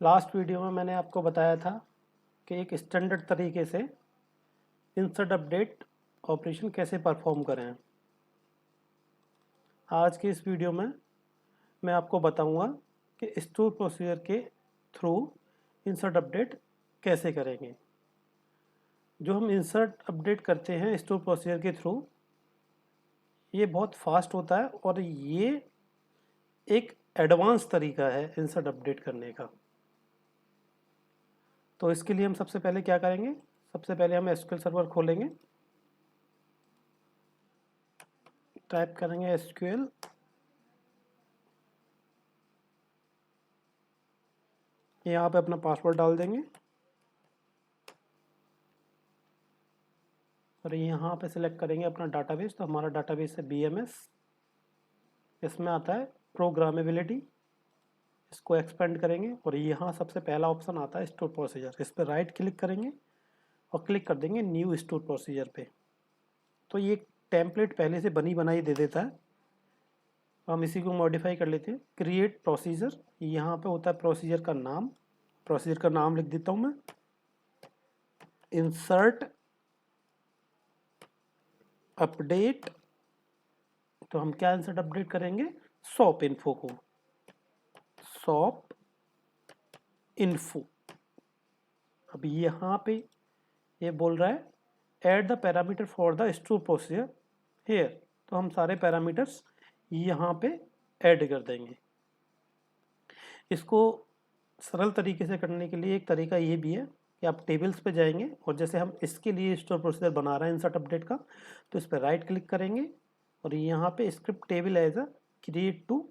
Last video में मैंने आपको बताया था कि एक स्टैंडर्ड तरीके से इंसर्ट अपडेट ऑपरेशन कैसे परफॉर्म करें। आज की इस वीडियो में मैं आपको बताऊंगा कि स्टोर प्रोसीजर के थ्रू इंसर्ट अपडेट कैसे करेंगे। जो हम इंसर्ट अपडेट करते हैं स्टोर प्रोसीजर के थ्रू, ये बहुत फास्ट होता है और ये एक एडवांस तरीका है इंसर्ट अपडेट करने का। तो इसके लिए हम सबसे पहले क्या करेंगे, सबसे पहले हम एसक्यूएल सर्वर खोलेंगे, टाइप करेंगे एसक्यूएल, यहाँ पे अपना पासवर्ड डाल देंगे और यहाँ पे सिलेक्ट करेंगे अपना डाटाबेस। तो हमारा डाटाबेस है BMS, इसमें आता है प्रोग्रामेबिलिटी, इसको एक्सपेंड करेंगे और यहाँ सबसे पहला ऑप्शन आता है स्टोर प्रोसीजर। इस पर राइट क्लिक करेंगे और क्लिक कर देंगे न्यू स्टोर प्रोसीजर पे। तो ये टेम्पलेट पहले से बनी बनाई दे देता है, हम इसी को मॉडिफाई कर लेते हैं। क्रिएट प्रोसीजर, यहाँ पे होता है प्रोसीजर का नाम, प्रोसीजर का नाम लिख देता हूँ मैं, इंसर्ट अपडेट। तो हम क्या इंसर्ट अपडेट करेंगे, शॉप इन्फो को, शॉप इन्फो। अब यहाँ पे ये बोल रहा है add the parameter for the store procedure here. तो हम सारे पैरामीटर्स यहाँ पे ऐड कर देंगे। इसको सरल तरीके से करने के लिए एक तरीका ये भी है कि आप टेबल्स पे जाएंगे और जैसे हम इसके लिए स्टोर प्रोसीजर बना रहे हैं इंसर्ट अपडेट का, तो इस पर राइट क्लिक करेंगे और यहाँ पे script table as a create to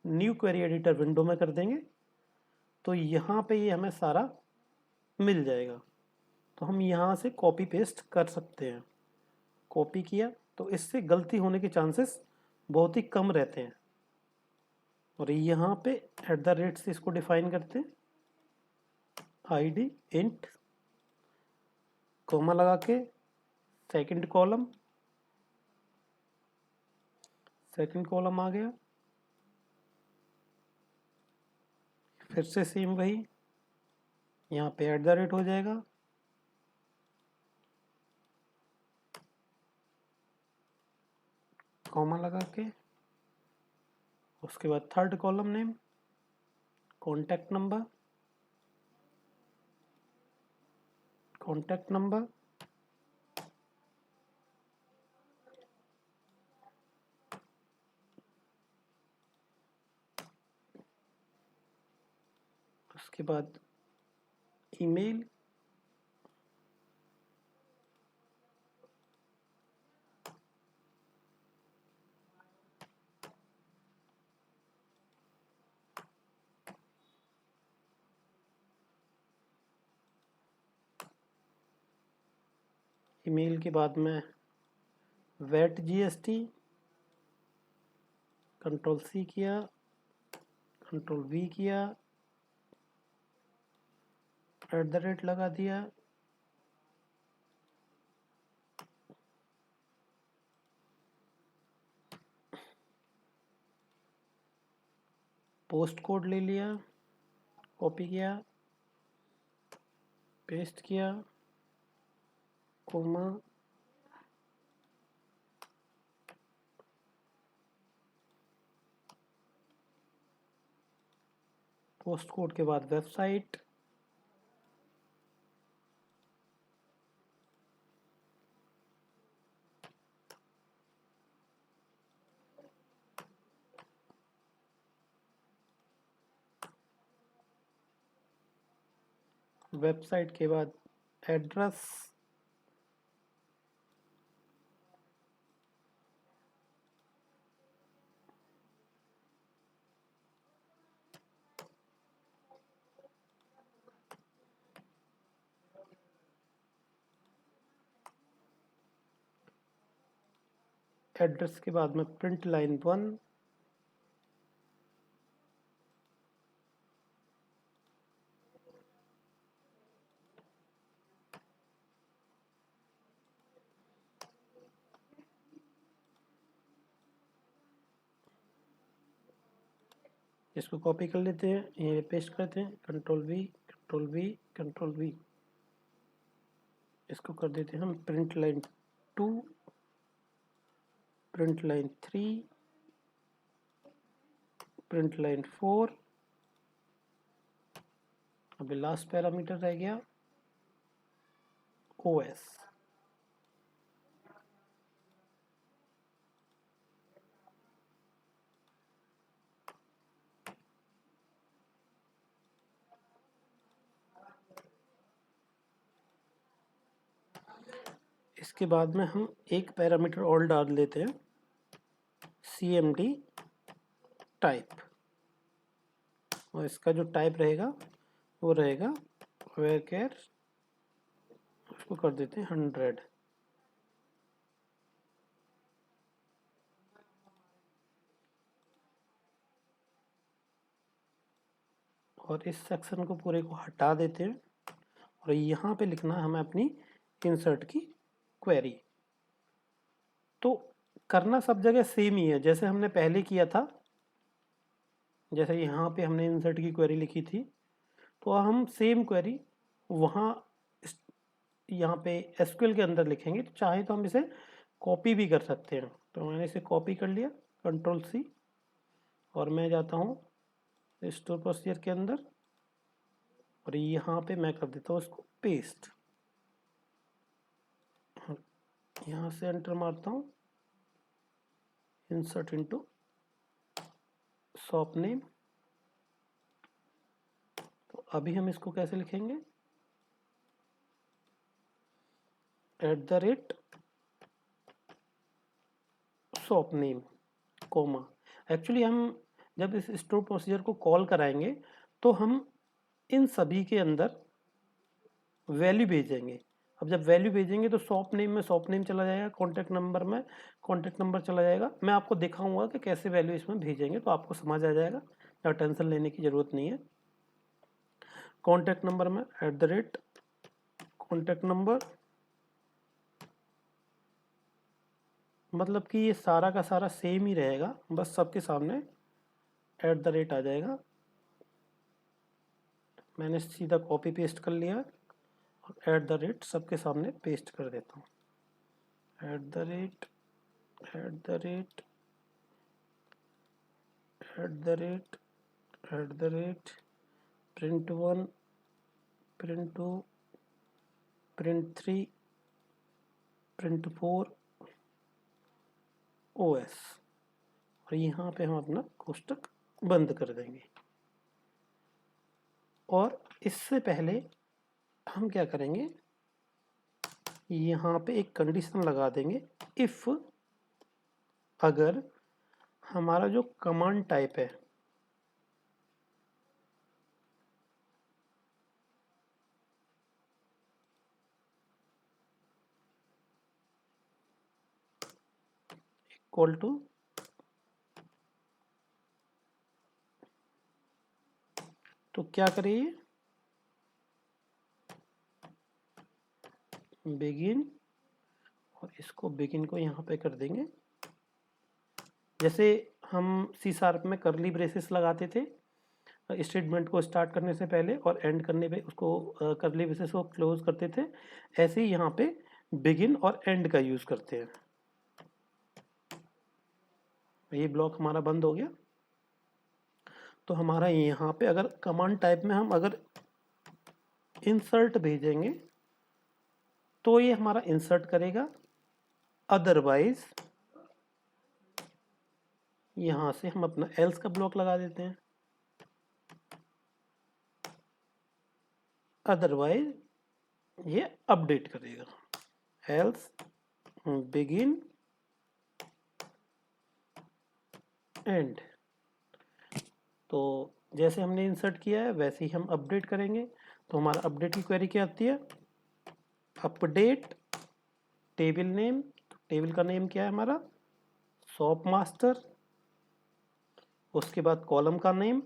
new query editor window में कर देंगे। तो यहाँ पे ये हमें सारा मिल जाएगा। तो हम यहाँ से कॉपी पेस्ट कर सकते हैं। कॉपी किया तो इससे गलती होने के चांसेस बहुत ही कम रहते हैं। और यहाँ पे @ से इसको डिफाइन करते हैं, ID इंट, कोमा लगा के सेकंड कॉलम आ गया। फिर से सेम वही, यहाँ पे @ हो जाएगा, कॉमा लगा के, उसके बाद third column name, contact number, उसके बाद ईमेल, ईमेल के बाद में वेट GST, Ctrl+C किया, Ctrl+V किया, @ लगा दिया, पोस्ट कोड ले लिया, कॉपी किया, पेस्ट किया, कोमा, पोस्ट कोड के बाद वेबसाइट, वेबसाइट के बाद एड्रेस, एड्रेस के बाद में प्रिंट लाइन 1, इसको कॉपी कर लेते हैं, ये पेस्ट करते हैं, control we, control we, control we. इसको कर देते हैं हम print line 2, print line 3, print line 4। अभी लास्ट पैरामीटर रह गया OS। इसके बाद में हम एक पैरामीटर और डाल लेते हैं, CMD टाइप, और इसका जो टाइप रहेगा वो रहेगा varchar, उसको कर देते हैं 100। और इस सेक्शन को पूरे को हटा देते हैं और यहाँ पे लिखना है हमें अपनी इंसर्ट की क्वेरी। तो करना सब जगह सेम ही है जैसे हमने पहले किया था। जैसे यहाँ पे हमने इंसर्ट की क्वेरी लिखी थी, तो हम सेम क्वेरी वहाँ यहाँ पे SQL के अंदर लिखेंगे। तो चाहे तो हम इसे कॉपी भी कर सकते हैं। तो मैंने इसे कॉपी कर लिया, कंट्रोल C, और मैं जाता हूँ स्टोर प्रोसीजर के अंदर और यहाँ पे मैं कर देता हूँ इसको पेस्ट। यहाँ से एंटर मारता हूँ, इंसर्ट इनटू शॉप नेम। तो अभी हम इसको कैसे लिखेंगे, @ शॉप नेम, कोमा। एक्चुअली हम जब इस स्टोर प्रोसीजर को कॉल कराएंगे तो हम इन सभी के अंदर वैल्यू भेजेंगे। अब जब वैल्यू भेजेंगे तो शॉप नेम में शॉप नेम चला जाएगा, कॉन्टैक्ट नंबर में कॉन्टैक्ट नंबर चला जाएगा। मैं आपको दिखाऊंगा कि कैसे वैल्यू इसमें भेजेंगे, तो आपको समझ आ जाएगा, या टेंशन लेने की ज़रूरत नहीं है। कॉन्टैक्ट नंबर में @ कॉन्टैक्ट नंबर, मतलब कि ये सारा का सारा सेम ही रहेगा, बस सबके सामने @ आ जाएगा। मैंने सीधा कॉपी पेस्ट कर लिया और @ सबके सामने पेस्ट कर देता हूँ। @ print1, print2, print3, print4, OS। और यहाँ पे हम अपना कोष्टक बंद कर देंगे। और इससे पहले हम क्या करेंगे, यहाँ पे एक कंडीशन लगा देंगे, इफ अगर हमारा जो कमांड टाइप है इक्वल टू तो क्या करिए, बिगिन, और इसको बिगिन को यहाँ पे कर देंगे। जैसे हम C# में करली ब्रेसेस लगाते थे स्टेटमेंट को स्टार्ट करने से पहले और एंड करने पे उसको करली ब्रेसेस को क्लोज करते थे, ऐसे ही यहाँ पे बिगिन और एंड का यूज करते हैं। ये ब्लॉक हमारा बंद हो गया। तो हमारा यहाँ पे अगर कमांड टाइप में हम अगर इंसर्ट भेजेंगे तो ये हमारा इंसर्ट करेगा, अदरवाइज यहाँ से हम अपना एल्स का ब्लॉक लगा देते हैं, अदरवाइज ये अपडेट करेगा, एल्स बिगिन एंड। तो जैसे हमने इंसर्ट किया है वैसे ही हम अपडेट करेंगे। तो हमारा अपडेट की क्वेरी क्या आती है, अपडेट टेबल नेम। टेबल का नेम क्या है हमारा, शॉप मास्टर। उसके बाद कॉलम का name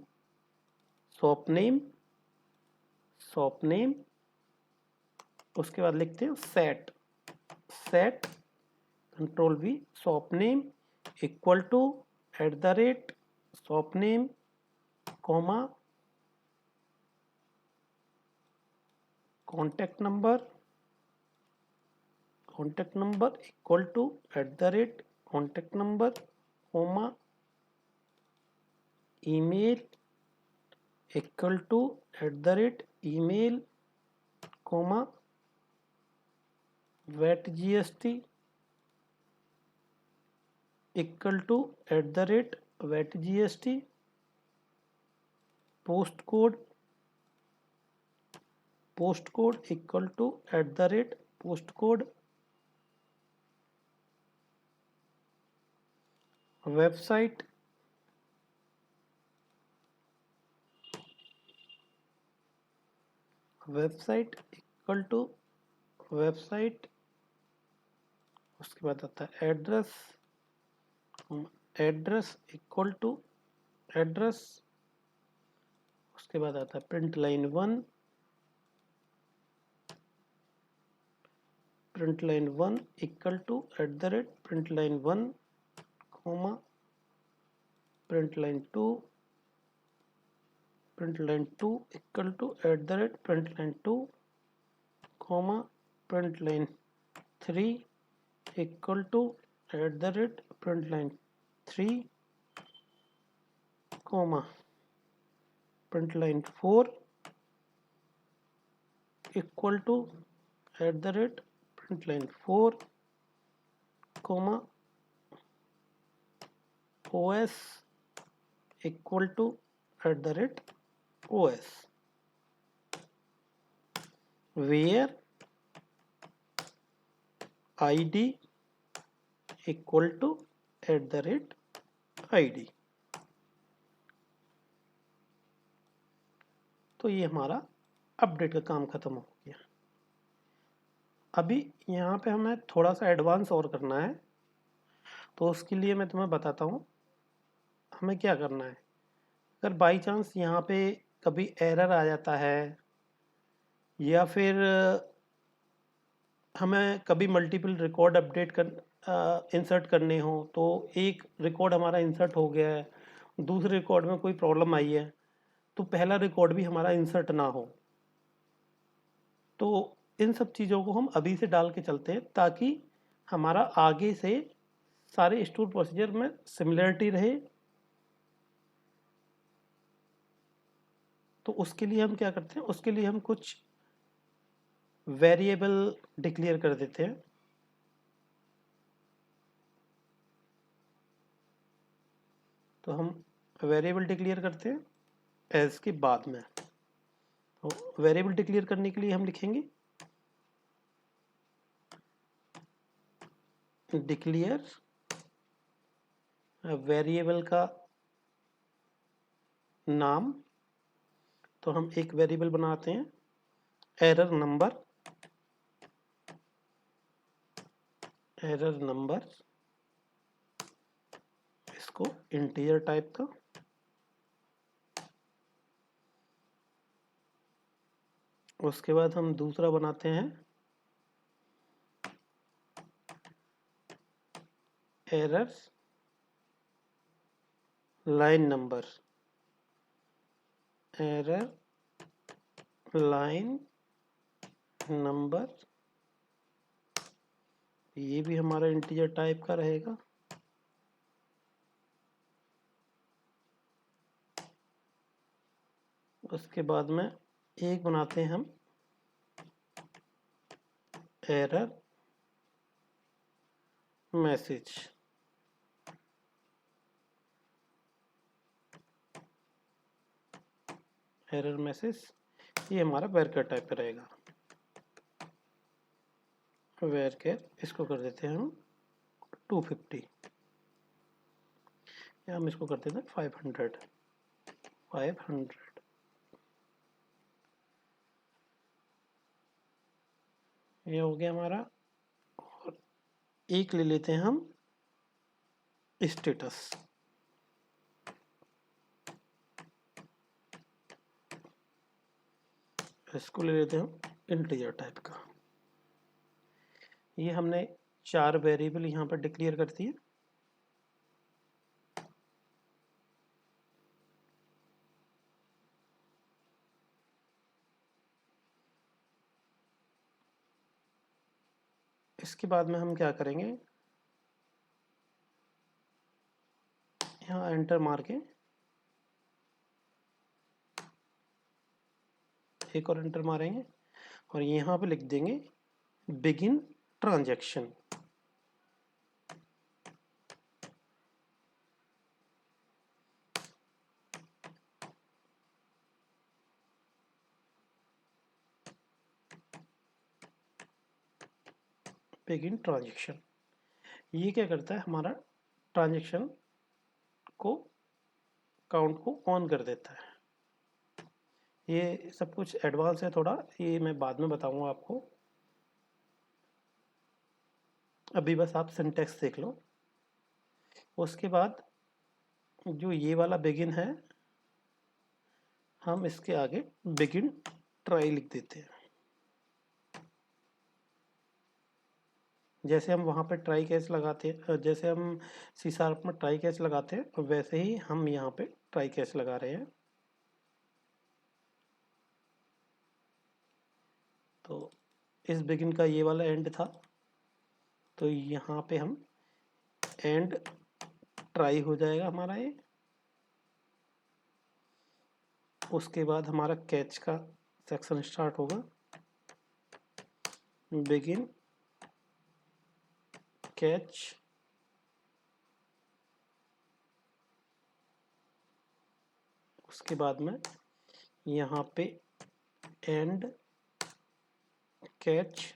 shop name, shop name. उसके बाद लिखते हैं set, set control V shop name equal to @ shop name comma contact number equal to @ contact number comma email equal to @ email comma VAT GST equal to @ VAT GST post code equal to @ post code website equal to website, उसके बाद आता है address equal to address, उसके बाद आता है print line 1 equal to @ print line 1 comma print line 2 equal to @ print line 2 comma print line 3 equal to @ print line 3 comma print line 4 equal to @ print line 4 comma OS equal to @ OS where ID equal to @ ID। तो ये हमारा update का काम खत्म हो गया। अभी यहाँ पे हमें थोड़ा सा एडवांस और करना है, तो उसके लिए मैं तुम्हें बताता हूँ हमें क्या करना है। अगर बाई चांस यहाँ पे कभी एरर आ जाता है या फिर हमें कभी मल्टीपल रिकॉर्ड इंसर्ट करने हो, तो एक रिकॉर्ड हमारा इंसर्ट हो गया है, दूसरे रिकॉर्ड में कोई प्रॉब्लम आई है, तो पहला रिकॉर्ड भी हमारा इंसर्ट ना हो। तो इन सब चीज़ों को हम अभी से डाल के चलते हैं ताकि हमारा आगे से सारे स्टोर प्रोसीजर में सिमिलरिटी रहे। तो उसके लिए हम क्या करते हैं, उसके लिए हम कुछ वेरिएबल डिक्लेयर कर देते हैं। तो हम वेरिएबल डिक्लेयर करते हैं एज के बाद में। तो वेरिएबल डिक्लेयर करने के लिए हम लिखेंगे डिक्लेयर वेरिएबल का नाम। तो हम एक वेरिएबल बनाते हैं एरर नंबर, इसको इंटीजर टाइप का। उसके बाद हम दूसरा बनाते हैं एरर लाइन नंबर, ये भी हमारा इंटीजर टाइप का रहेगा। उसके बाद में एक बनाते हैं हम एरर मैसेज, ये हमारा वेरकर टाइप का रहेगा। वेरकर इसको कर देते हैं हम 250 या हम इसको कर देते हैं 500। ये हो गया हमारा। और एक ले लेते हैं हम स्टेटस, इसको ले लेते हैं हम इंटीजर टाइप का। ये हमने 4 वेरिएबल यहाँ पर डिक्लेयर कर दिए। इसके बाद में हम क्या करेंगे, यहाँ एंटर मार के एक और एंटर मारेंगे और यहाँ पे लिख देंगे बिगिन ट्रांजैक्शन। बिगिन ट्रांजैक्शन ये क्या करता है, हमारा ट्रांजैक्शन को काउंट को ऑन कर देता है। ये सब कुछ एडवांस है थोड़ा, ये मैं बाद में बताऊंगा आपको, अभी बस आप सिंटैक्स देख लो। उसके बाद जो ये वाला बिगिन है, हम इसके आगे बिगिन ट्राई लिख देते हैं। जैसे हम वहाँ पे ट्राई कैच लगाते हैं, जैसे हम सी शार्प में ट्राई कैच लगाते हैं, वैसे ही हम यहाँ पे ट्राई कैच लगा रहे हैं। तो इस बिगिन का ये वाला एंड था, तो यहाँ पे हम एंड ट्राई हो जाएगा हमारा ये। उसके बाद हमारा कैच का सेक्शन स्टार्ट होगा, बिगिन कैच, उसके बाद में यहाँ पे एंड कैच,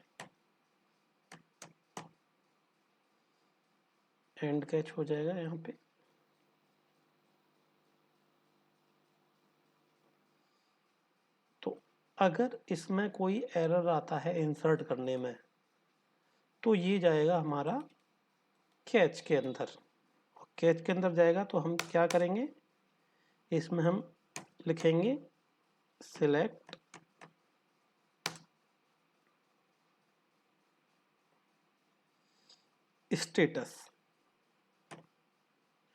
एंड कैच हो जाएगा यहाँ पे। तो अगर इसमें कोई एरर आता है इंसर्ट करने में, तो ये जाएगा हमारा कैच के अंदर। कैच के अंदर जाएगा तो हम क्या करेंगे, इसमें हम लिखेंगे select status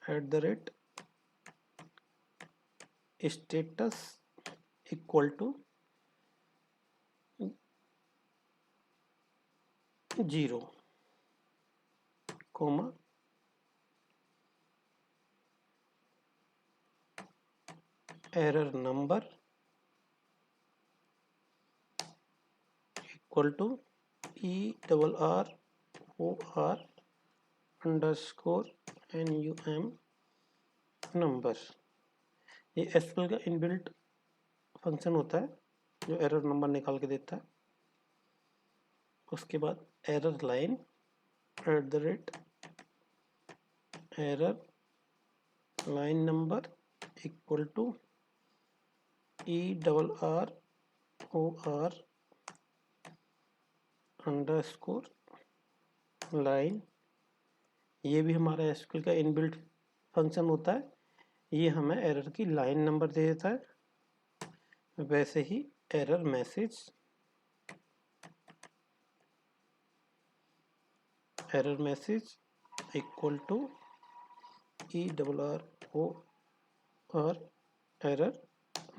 @ status equal to 0, comma error number equal to ERROR underscore NUM number. ये एसक्यूएल का इनबिल्ट फंक्शन होता है जो एरर नंबर निकाल के देता है। उसके बाद error line @ error line number equal to ERROR underscore line. ये भी हमारा एसक्यूएल का इनबिल्ट फंक्शन होता है, ये हमें एरर की लाइन नंबर दे देता है। वैसे ही error message equal to ERROR error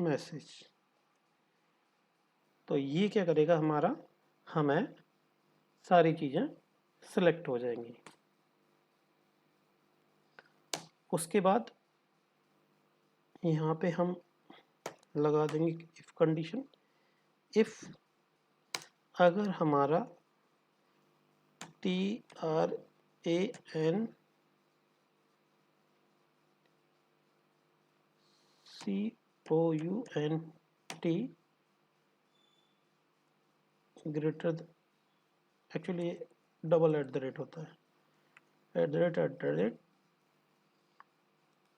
message. तो ये क्या करेगा, हमारा हमें सारी चीज़ें सिलेक्ट हो जाएंगी। उसके बाद यहाँ पे हम लगा देंगे इफ कंडीशन। इफ अगर हमारा TRANCOUNT ग्रेटर, एक्चुअली डबल @ होता है, @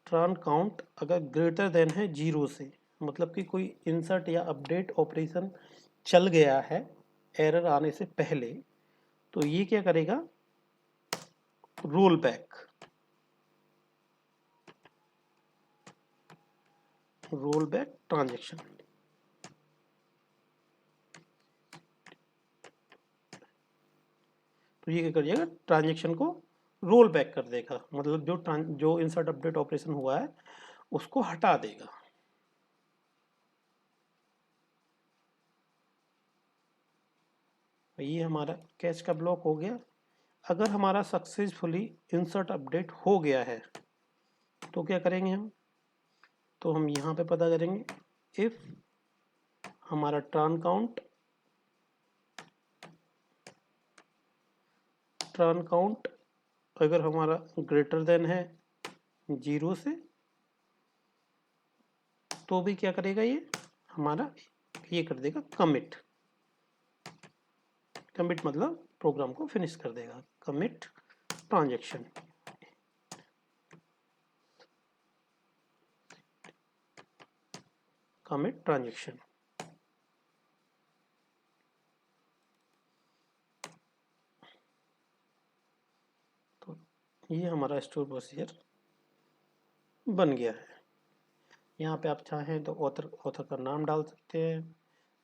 ट्रान काउंट अगर ग्रेटर देन है 0 से, मतलब कि कोई इंसर्ट या अपडेट ऑपरेशन चल गया है एरर आने से पहले, तो ये क्या करेगा, रोल बैक ट्रांजैक्शन। तो ये क्या करिएगा, ट्रांजैक्शन को रोल बैक कर देगा, मतलब जो इंसर्ट अपडेट ऑपरेशन हुआ है उसको हटा देगा। ये हमारा कैच का ब्लॉक हो गया। अगर हमारा सक्सेसफुली इंसर्ट अपडेट हो गया है तो क्या करेंगे हम, तो हम यहाँ पे पता करेंगे इफ हमारा ट्रान काउंट अगर हमारा ग्रेटर देन है 0 से, तो भी क्या करेगा ये हमारा, ये कर देगा कमिट मतलब प्रोग्राम को फिनिश कर देगा, कमिट ट्रांजैक्शन। Commit transaction. तो ये हमारा स्टोर प्रोसीजर बन गया है। यहाँ पे आप चाहें तो ऑथर का नाम डाल सकते हैं,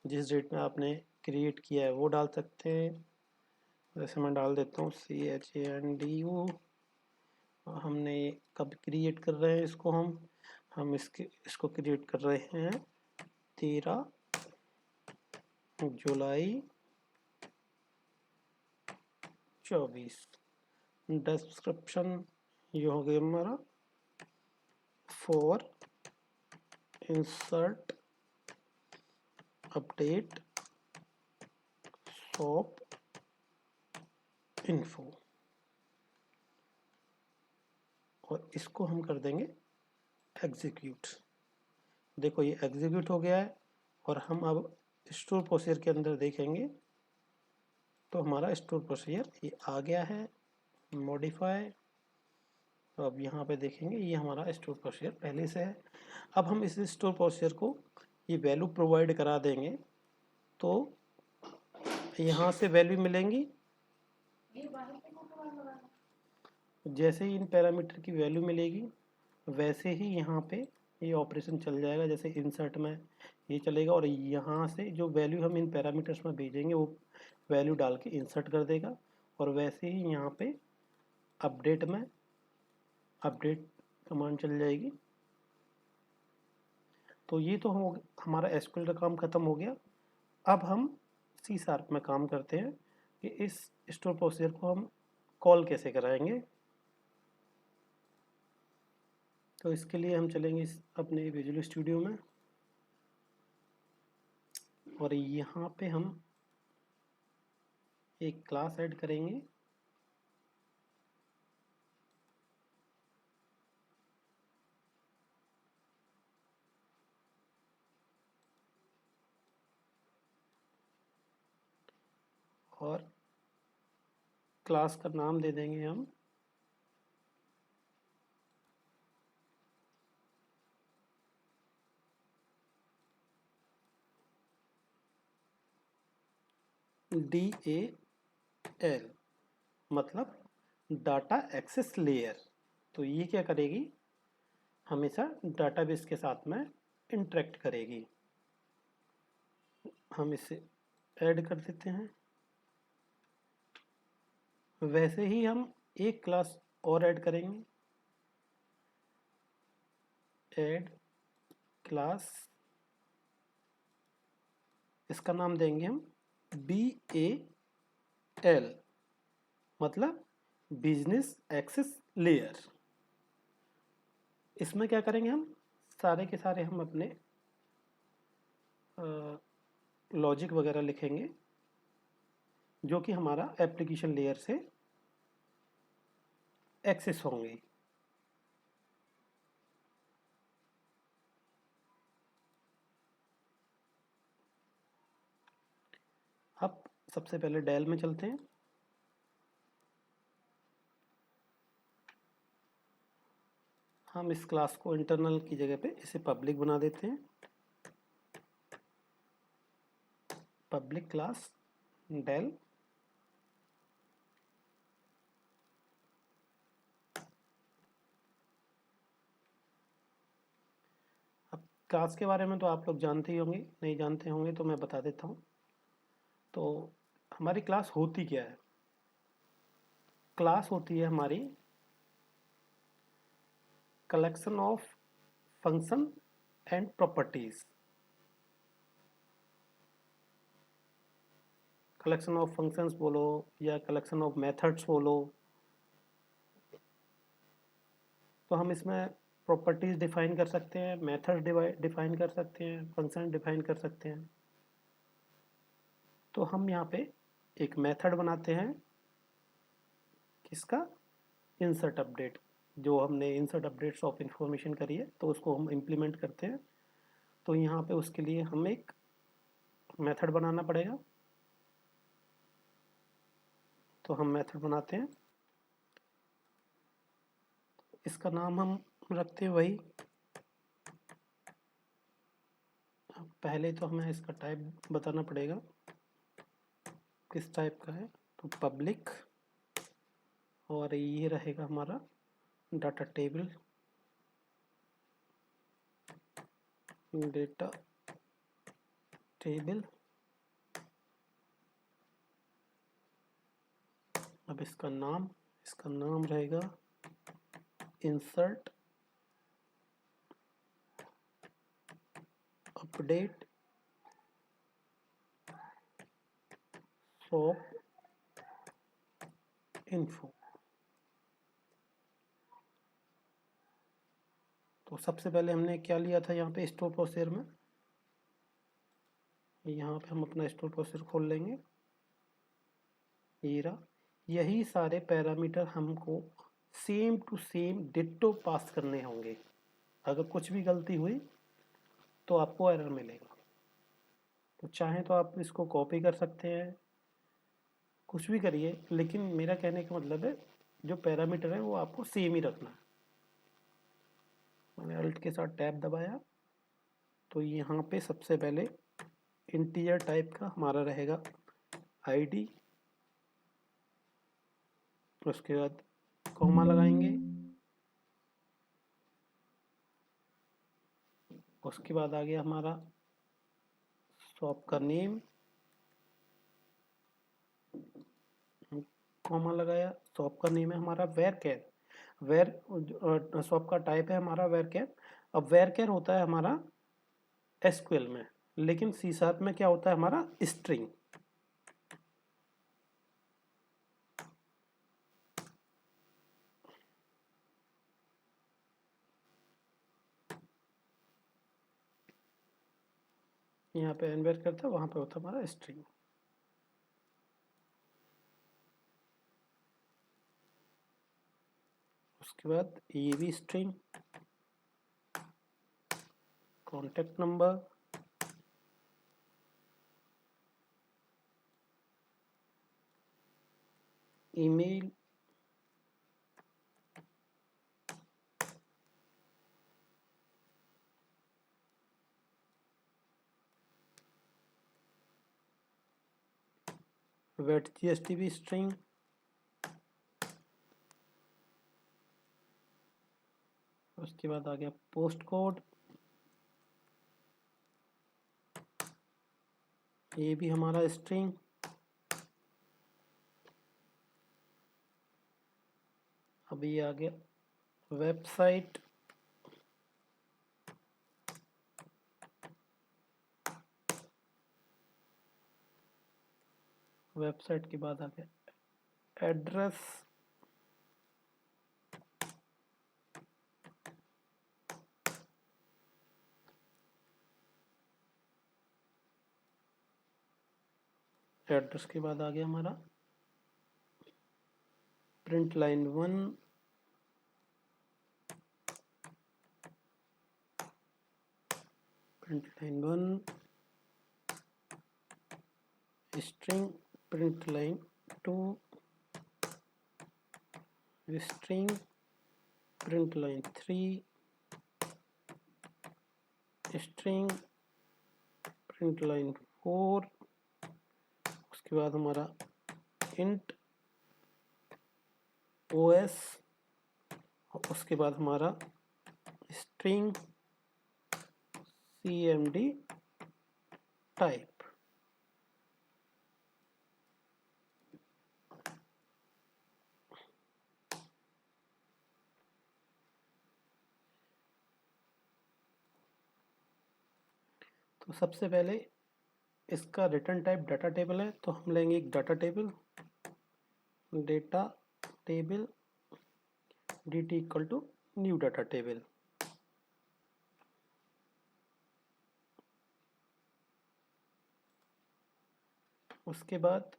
जिस डेट में आपने क्रिएट किया है वो डाल सकते हैं। जैसे मैं डाल देता हूँ CHANDU। हमने कब क्रिएट कर रहे हैं इसको, हम इसको क्रिएट कर रहे हैं 13 जुलाई 24। डिस्क्रिप्शन ये हो गया हमारा for insert update shop info, और इसको हम कर देंगे एग्जीक्यूट। देखो ये एग्जीक्यूट हो गया है, और हम अब स्टोर प्रोसीजर के अंदर देखेंगे तो हमारा स्टोर प्रोसीजर ये आ गया है, मॉडिफाई। तो अब यहाँ पे देखेंगे ये हमारा स्टोर प्रोसीजर पहले से है। अब हम इस स्टोर प्रोसीजर को ये वैल्यू प्रोवाइड करा देंगे, तो यहाँ से वैल्यू मिलेंगी। जैसे ही इन पैरामीटर की वैल्यू मिलेगी वैसे ही यहाँ पे ये ऑपरेशन चल जाएगा। जैसे इंसर्ट में ये चलेगा, और यहाँ से जो वैल्यू हम इन पैरामीटर्स में भेजेंगे वो वैल्यू डाल के इंसर्ट कर देगा, और वैसे ही यहाँ पे अपडेट में अपडेट कमांड चल जाएगी। तो ये तो हमारा एसक्यूएल का काम ख़त्म हो गया। अब हम C# में काम करते हैं कि इस स्टोर प्रोसीजर को हम कॉल कैसे कराएंगे। तो इसके लिए हम चलेंगे अपने विजुअल स्टूडियो में, और यहाँ पे हम एक क्लास ऐड करेंगे और क्लास का नाम दे देंगे हम DAL, मतलब डाटा एक्सेस लेयर। तो ये क्या करेगी, हमेशा डाटाबेस के साथ में इंटरेक्ट करेगी। हम इसे ऐड कर देते हैं। वैसे ही हम एक क्लास और ऐड करेंगे, ऐड क्लास, इसका नाम देंगे हम BAL, मतलब बिजनेस एक्सेस लेयर। इसमें क्या करेंगे, हम सारे के सारे हम अपने लॉजिक वगैरह लिखेंगे जो कि हमारा एप्लीकेशन लेयर से एक्सेस होंगे। अब सबसे पहले डेल में चलते हैं। हम इस क्लास को इंटरनल की जगह पे इसे पब्लिक बना देते हैं, पब्लिक क्लास डेल। अब क्लास के बारे में तो आप लोग जानते ही होंगे, नहीं जानते होंगे तो मैं बता देता हूँ। तो हमारी क्लास होती क्या है, क्लास होती है हमारी collection of function and properties collection of functions बोलो या कलेक्शन ऑफ मेथड्स बोलो, तो हम इसमें प्रॉपर्टीज डिफाइन कर सकते हैं, मेथड्स डिफाइन कर सकते हैं, फंक्शन डिफाइन कर सकते हैं। तो हम यहाँ पे एक मेथड बनाते हैं, किसका, इंसर्ट अपडेट। जो हमने इंसर्ट अपडेट्स ऑफ इंफॉर्मेशन करी है तो उसको हम इम्प्लीमेंट करते हैं। तो यहाँ पे उसके लिए हम एक मेथड बनाना पड़ेगा। तो हम मेथड बनाते हैं, इसका नाम हम रखते हैं वही, पहले तो हमें इसका टाइप बताना पड़ेगा किस टाइप का है। तो पब्लिक, और ये रहेगा हमारा डाटा टेबल, डेटा टेबल। अब इसका नाम रहेगा इंसर्ट अपडेट सॉप इन्फो। तो सबसे पहले हमने क्या लिया था यहाँ पे स्टोर प्रोसीजर में, यहाँ पे हम अपना स्टोर प्रोसीजर खोल लेंगे। ये रहा, यही सारे पैरामीटर हमको सेम टू सेम डिट्टो पास करने होंगे। अगर कुछ भी गलती हुई तो आपको एरर मिलेगा। तो चाहे तो आप इसको कॉपी कर सकते हैं, कुछ भी करिए, लेकिन मेरा कहने का मतलब है जो पैरामीटर है वो आपको सेम ही रखना है। मैंने अल्ट के साथ टैब दबाया, तो यहाँ पे सबसे पहले इंटीजर टाइप का हमारा रहेगा आईडी, उसके बाद कॉमा लगाएंगे, उसके बाद आ गया हमारा शॉप का नेम, कॉमा लगाया, शॉप का नेम है हमारा वेरकेर, शॉप का टाइप है हमारा वेरकेर। अब वेरकेर होता है हमारा एसक्यूएल में, लेकिन सी शार्प में क्या होता है हमारा स्ट्रिंग। यहाँ पे एनवेर करता है, वहां पे होता है हमारा स्ट्रिंग। उसके बाद ये भी string, contact number, email, VAT GST भी स्ट्रिंग, उसके बाद आ गया पोस्ट कोड, ये भी हमारा स्ट्रिंग। अभी आ गया वेबसाइट, वेबसाइट के बाद आ गया एड्रेस, एड्रेस के बाद आ गया हमारा print line 1, print line 1 string, print line 2 string, print line 3 string, print line 4, उसके बाद हमारा इंट ओएस, और उसके बाद हमारा स्ट्रिंग सीएमडी टाइप। तो सबसे पहले इसका रिटर्न टाइप डाटा टेबल है, तो हम लेंगे एक data table dt equal to new data table. उसके बाद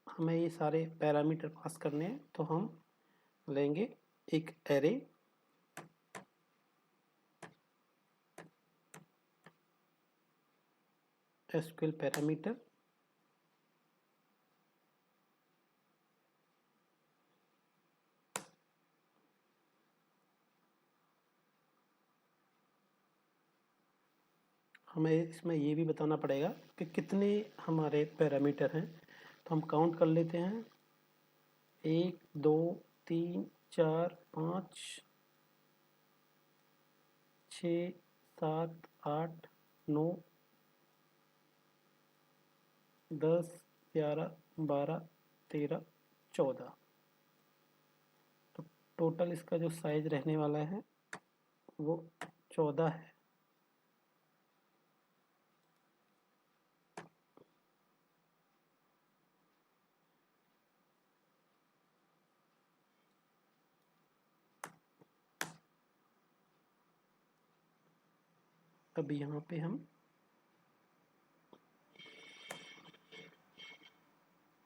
हमें ये सारे पैरामीटर पास करने हैं, तो हम लेंगे एक एरे एसक्यूएल पैरामीटर, हमें इसमें ये भी बताना पड़ेगा कि कितने हमारे पैरामीटर हैं, तो हम काउंट कर लेते हैं 1 2 3 4 5 6 7 8 9 10 11 12 13 14। तो टोटल इसका जो साइज रहने वाला है वो 14 है। अब यहाँ पे हम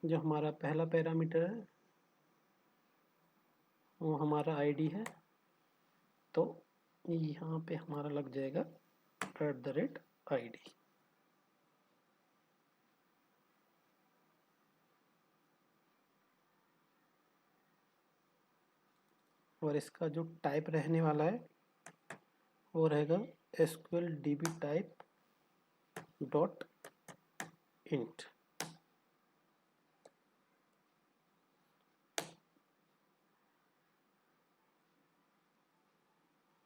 जो हमारा पहला पैरामीटर है वो हमारा आईडी है, तो यहाँ पे हमारा लग जाएगा @id। और इसका जो टाइप रहने वाला है वो रहेगा SQL DB type dot int.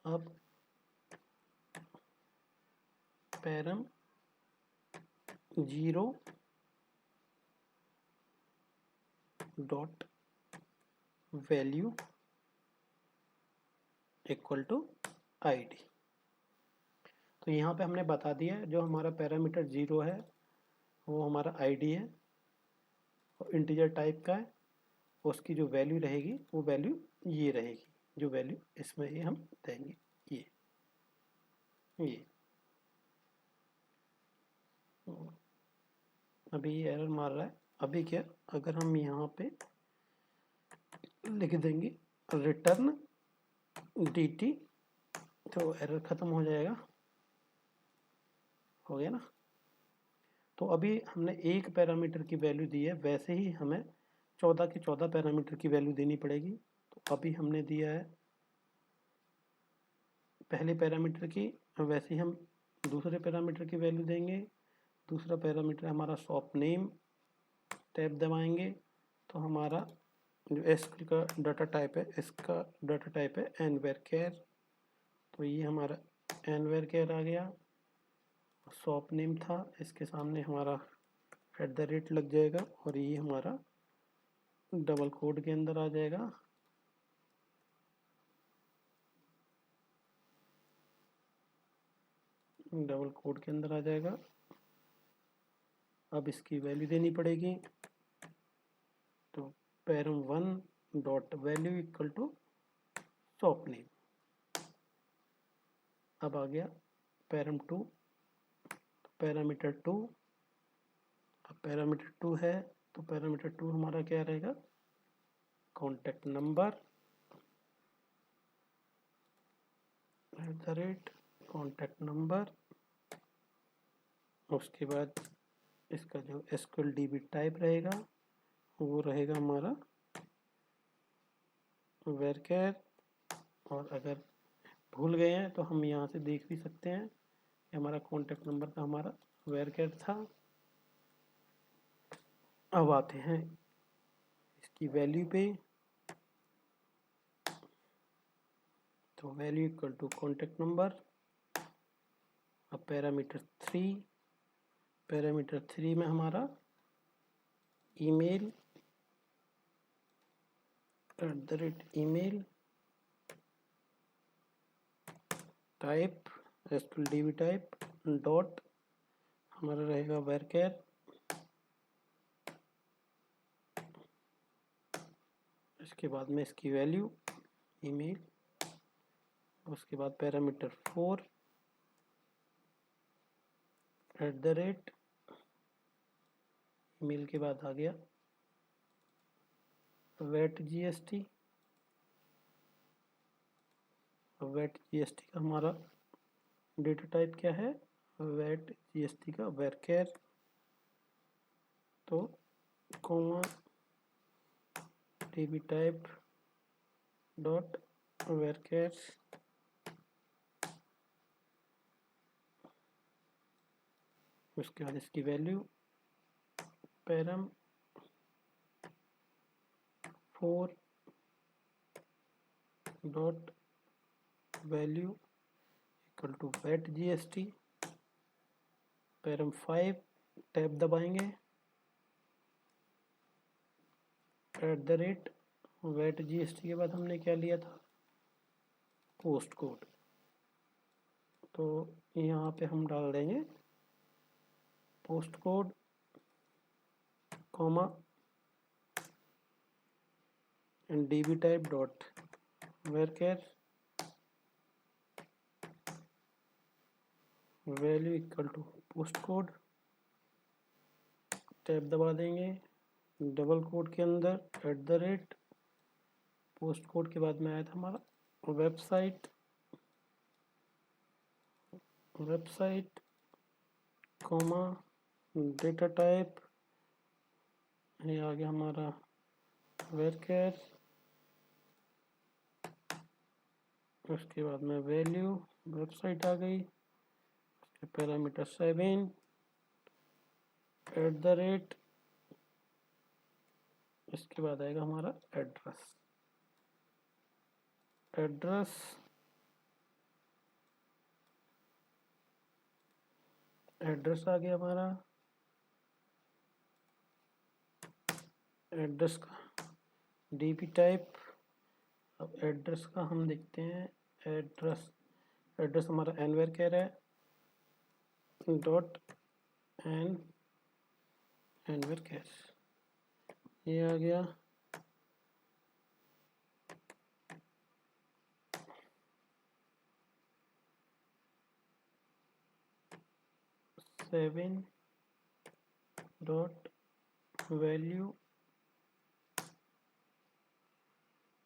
अब param 0 dot value equal to ID. तो यहाँ पे हमने बता दिया है जो हमारा पैरामीटर 0 है वो हमारा आईडी है और इंटीजर टाइप का है। उसकी जो वैल्यू रहेगी वो वैल्यू ये रहेगी, जो वैल्यू इसमें ये हम देंगे ये अभी ये एरर मार रहा है। अभी क्या, अगर हम यहाँ पे लिख देंगे रिटर्न dt तो एरर ख़त्म हो जाएगा। हो गया ना। तो अभी हमने एक पैरामीटर की वैल्यू दी है, वैसे ही हमें 14 की 14 पैरामीटर की वैल्यू देनी पड़ेगी। तो अभी हमने दिया है पहले पैरामीटर की, वैसे ही हम दूसरे पैरामीटर की वैल्यू देंगे। दूसरा पैरामीटर हमारा शॉप नेम, टैब दबाएंगे तो हमारा जो एसक्यूएल का डाटा टाइप है, इसका डाटा टाइप है nvarchar। तो ये हमारा nvarchar आ गया। शॉप नेम था, इसके सामने हमारा @ लग जाएगा और ये हमारा डबल कोड के अंदर आ जाएगा। डबल कोड के अंदर आ जाएगा। अब इसकी वैल्यू देनी पड़ेगी, तो param one dot value equal to shop name. अब आ गया पैरम2, पैरामीटर 2। अब पैरामीटर 2 है तो पैरामीटर 2 हमारा क्या रहेगा, कॉन्टैक्ट नंबर कॉन्टैक्ट नंबर। उसके बाद इसका जो SQL DB टाइप रहेगा वो रहेगा हमारा varchar। और अगर भूल गए हैं तो हम यहाँ से देख भी सकते हैं कि हमारा कॉन्टैक्ट नंबर का हमारा varchar था। अब आते हैं इसकी वैल्यू पे, तो value equal to contact number. अब पैरामीटर 3 में हमारा email @email type SQL DB type dot हमारा रहेगा varchar, इसके बाद में इसकी वैल्यू ईमेल, उसके बाद पैरामीटर 4 @ ईमेल के बाद आ गया वेट जीएसटी। वेट जीएसटी का हमारा डेटा टाइप क्या है, वेट जीएसटी का varchar, तो comma db type dot varchar, उसके बाद इसकी value param 4 dot value equal to VAT GST, param 5 tab दबाएंगे @ वेट जीएसटी के बाद हमने क्या लिया था, पोस्ट कोड, तो यहाँ पे हम डाल देंगे post code comma db type dot varchar value equal to post code, tab दबा देंगे, डबल कोड के अंदर @ पोस्ट कोड के बाद में आया था हमारा वेबसाइट कॉमा डेटा टाइप, ये आ गया हमारा varchar, उसके बाद में वैल्यू वेबसाइट आ गई, उसके पैरामीटर 7 @ इसके बाद आएगा हमारा एड्रेस आ गया हमारा, एड्रेस का db टाइप, अब एड्रेस का हम देखते हैं, एड्रेस हमारा nvarchar है डॉट nvarchar, ये आ गया, seven dot value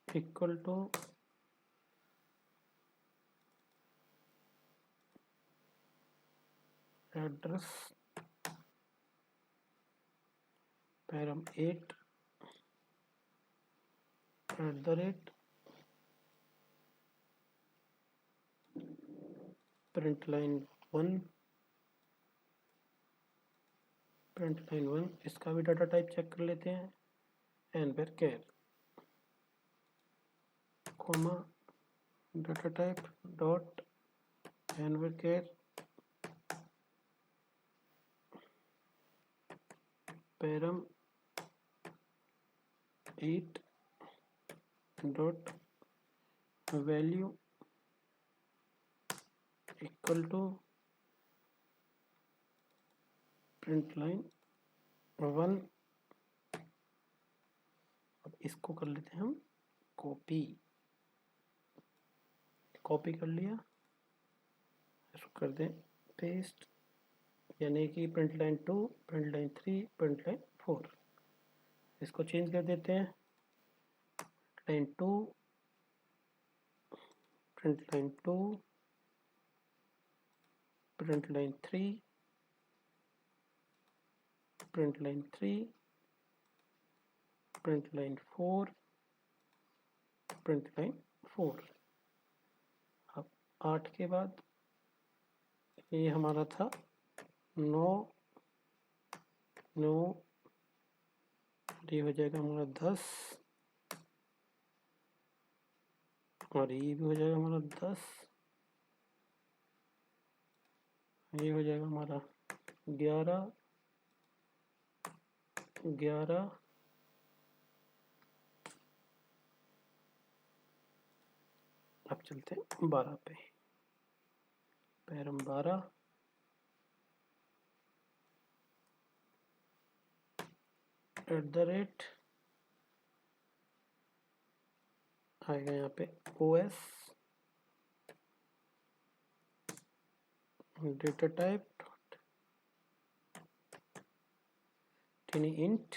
equal to address param 8 @ println 1, इसका भी डाटा टाइप चेक कर लेते हैं, nvarchar comma data type dot nvarchar param 8 dot value equal to println 1। अब इसको कर लेते हैं हम कॉपी कर लिया, इसको कर दें पेस्ट, यानी कि println 2 println 3 println 4, इसको चेंज कर देते हैं println 2 println 3 println 4 println 4। अब 8 के बाद ये हमारा था 9 ये हो जाएगा हमारा 10, और ये भी हो जाएगा हमारा 10, ये हो जाएगा हमारा 11। अब चलते हैं 12 पे, पैरम 12 @ आएगा यहाँ पे OS data type int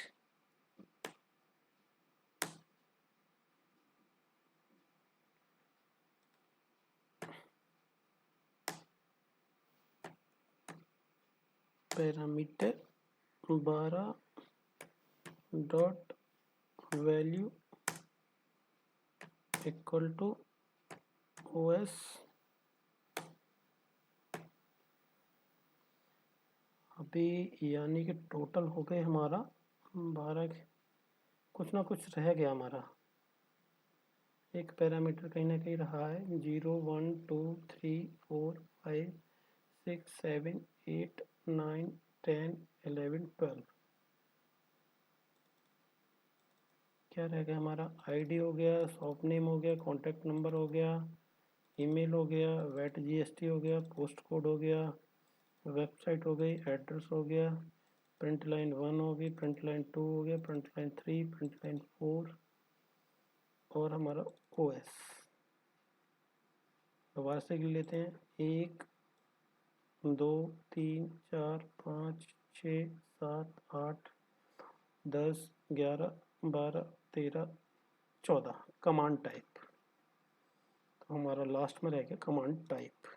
parameter 12 dot value equal to OS अभी, यानी कि टोटल हो गए हमारा 12, कुछ ना कुछ रह गया हमारा, एक पैरामीटर कहीं ना कहीं रहा है, 0 1 2 3 4 5 6 7 8 9 10 11 12, क्या रह गया हमारा, आईडी हो गया, शॉप नेम हो गया, कॉन्टैक्ट नंबर हो गया, ईमेल हो गया, वैट GST हो गया, पोस्ट कोड हो गया, वेबसाइट हो गई, एड्रेस हो गया, प्रिंट लाइन 1 हो गई, प्रिंट लाइन 2 हो गया, प्रिंट लाइन 3, प्रिंट लाइन 4 और हमारा OS। दोबारा से गिन लेते हैं, 1 2 3 4 5 6 7 8 10 11 12 13 14 कमांड टाइप। तो हमारा लास्ट में रह गया कमांड टाइप।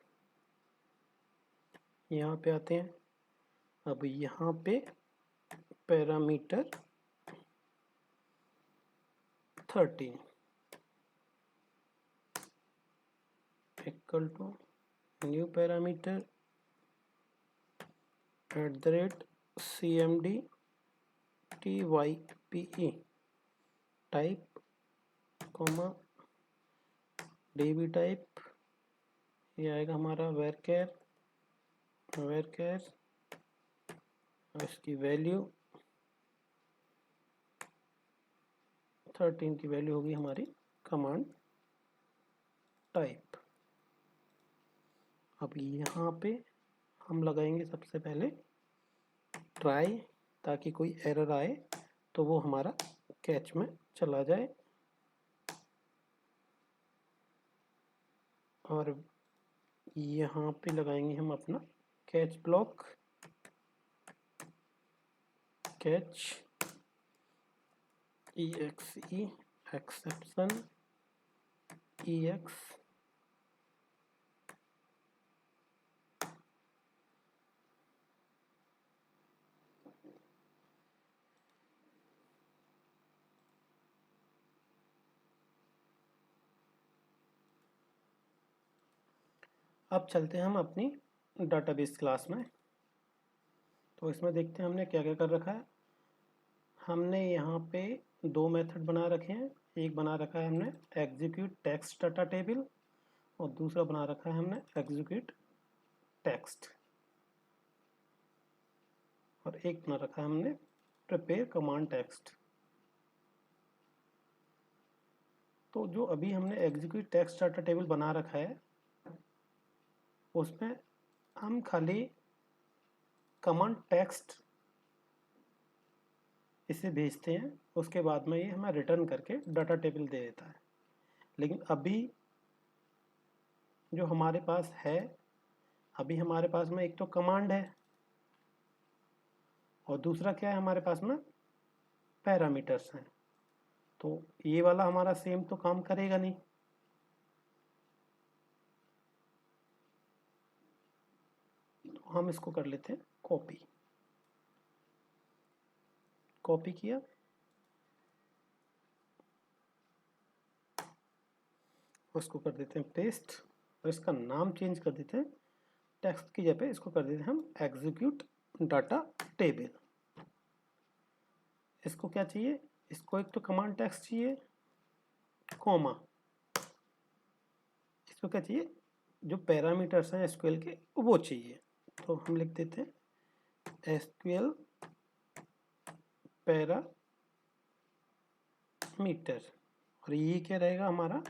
यहाँ पे आते हैं, अब यहाँ पे parameter 13 equal to new parameter @cmd type type comma db type, ये आएगा हमारा varchar इसकी वैल्यू 13 की वैल्यू होगी हमारी कमांड टाइप। अब यहाँ पे हम लगाएंगे सबसे पहले ट्राई, ताकि कोई एरर आए तो वो हमारा कैच में चला जाए, और यहाँ पे लगाएंगे हम अपना catch block, catch exe exception ex अब चलते हैं हम अपनी डाटाबेस क्लास में। तो इसमें देखते हैं हमने क्या क्या कर रखा है। हमने यहाँ पे दो मेथड बना रखे हैं, एक बना रखा है हमने एग्जीक्यूट टेक्स्ट डाटा टेबल और दूसरा बना रखा है हमने एग्जीक्यूट टेक्स्ट, और एक बना रखा है हमने प्रिपेयर कमांड टेक्स्ट। तो जो अभी हमने एग्जीक्यूट टेक्स्ट डाटा टेबल बना रखा है उसमें हम खाली कमांड टेक्स्ट इसे भेजते हैं, उसके बाद में ये हमें रिटर्न करके डाटा टेबल दे देता है। लेकिन अभी जो हमारे पास है, अभी हमारे पास में एक तो कमांड है और दूसरा क्या है हमारे पास में पैरामीटर्स हैं। तो ये वाला हमारा सेम तो काम करेगा नहीं, तो हम इसको कर लेते हैं कॉपी। कॉपी किया, उसको कर देते हैं पेस्ट और इसका नाम चेंज कर देते हैं, टेक्स्ट की जगह पे इसको कर देते हैं हम एग्जीक्यूट डाटा टेबल। इसको क्या चाहिए, इसको एक तो कमांड टेक्स्ट चाहिए, कॉमा इसको क्या चाहिए, जो पैरामीटर्स हैं एसक्यूएल के वो चाहिए। तो हम लिख देते हैं एसक्यूएल पैरामीटर, और ये क्या रहेगा हमारा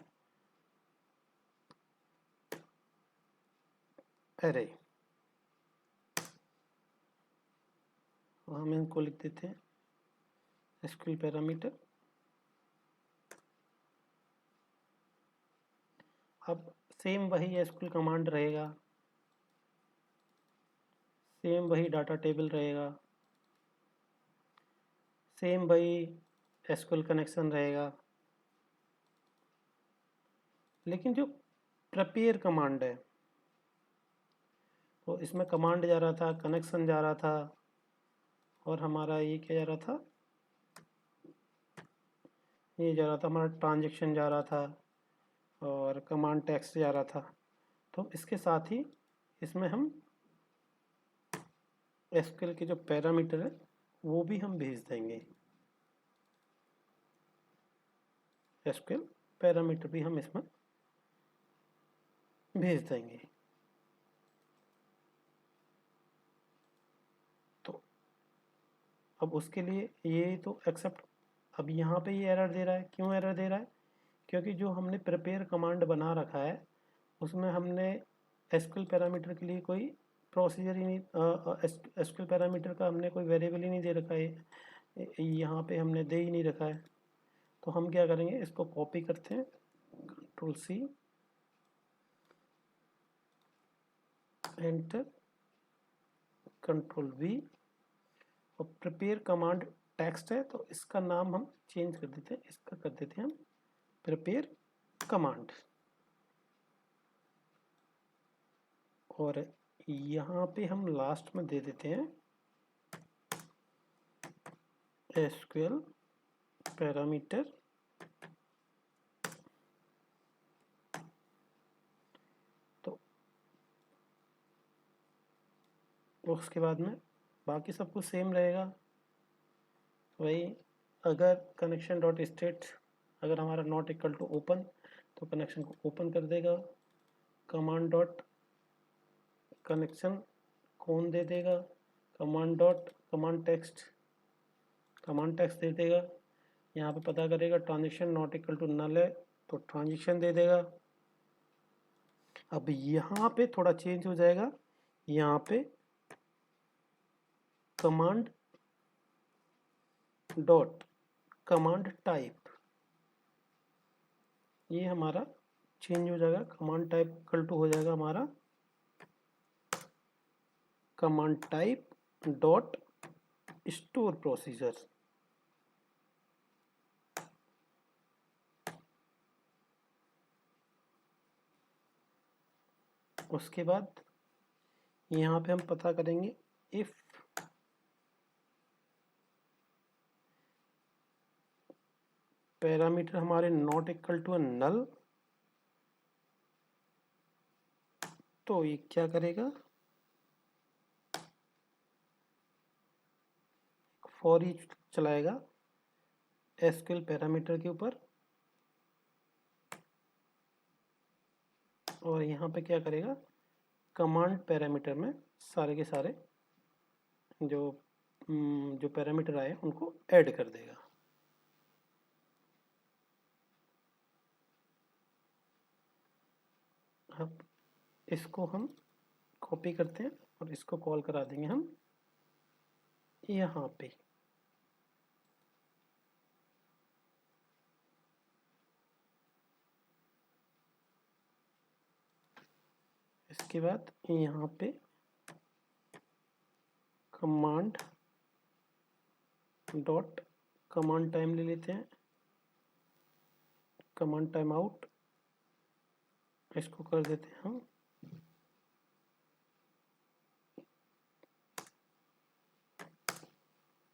एरे। हम इनको लिख देते हैं एसक्यूएल पैरामीटर। अब सेम वही एसक्यूएल कमांड रहेगा, सेम वही डाटा टेबल रहेगा, सेम वही एसक्यूएल कनेक्शन रहेगा, लेकिन जो प्रिपेयर कमांड है तो इसमें कमांड जा रहा था, कनेक्शन जा रहा था, और हमारा ये क्या जा रहा था, ये जा रहा था हमारा ट्रांजैक्शन जा रहा था, और कमांड टेक्स्ट जा रहा था। तो इसके साथ ही इसमें हम एसक्यूएल के जो पैरामीटर है वो भी हम भेज देंगे, एसक्यूएल पैरामीटर भी हम इसमें भेज देंगे। तो अब उसके लिए ये तो एक्सेप्ट, अब यहाँ पे ये एरर दे रहा है। क्यों एरर दे रहा है? क्योंकि जो हमने प्रिपेयर कमांड बना रखा है उसमें हमने एसक्यूएल पैरामीटर के लिए कोई प्रोसीजर ही नहीं, एसक्यूएल पैरामीटर का हमने कोई वेरिएबल ही नहीं दे रखा है, यहाँ पे हमने दे ही नहीं रखा है। तो हम क्या करेंगे, इसको कॉपी करते हैं, control C, enter, control V, और प्रिपेयर कमांड टेक्स्ट है तो इसका नाम हम चेंज कर देते हैं, इसका कर देते हैं हम प्रिपेयर कमांड। और यहाँ पे हम लास्ट में दे देते हैं एसक्यूएल पैरामीटर, तो उसके बाद में बाकी सब कुछ सेम रहेगा। वही अगर कनेक्शन डॉट स्टेट अगर हमारा नॉट इक्वल टू ओपन तो कनेक्शन को ओपन कर देगा, कमांड डॉट कनेक्शन कौन दे देगा, कमांड डॉट कमांड टेक्स्ट दे देगा। यहाँ पे पता करेगा transaction not equal to null है तो ट्रांजेक्शन दे देगा। अब यहाँ पे थोड़ा चेंज हो जाएगा, यहाँ पे कमांड डॉट कमांड टाइप, ये हमारा चेंज हो जाएगा, कमांड टाइप इक्वल टू हो जाएगा हमारा command type dot store procedure. उसके बाद यहाँ पे हम पता करेंगे इफ पैरामीटर हमारे नॉट इक्वल टू नल, तो ये क्या करेगा, फॉर ईच चलाएगा एसक्यूएल पैरामीटर के ऊपर, और यहाँ पे क्या करेगा, कमांड पैरामीटर में सारे के सारे जो पैरामीटर आए उनको ऐड कर देगा। अब इसको हम कॉपी करते हैं और इसको कॉल करा देंगे हम यहाँ पे। इसके बाद यहाँ पे कमांड डॉट कमांड टाइम ले लेते हैं, कमांड टाइम आउट, इसको कर देते हैं हम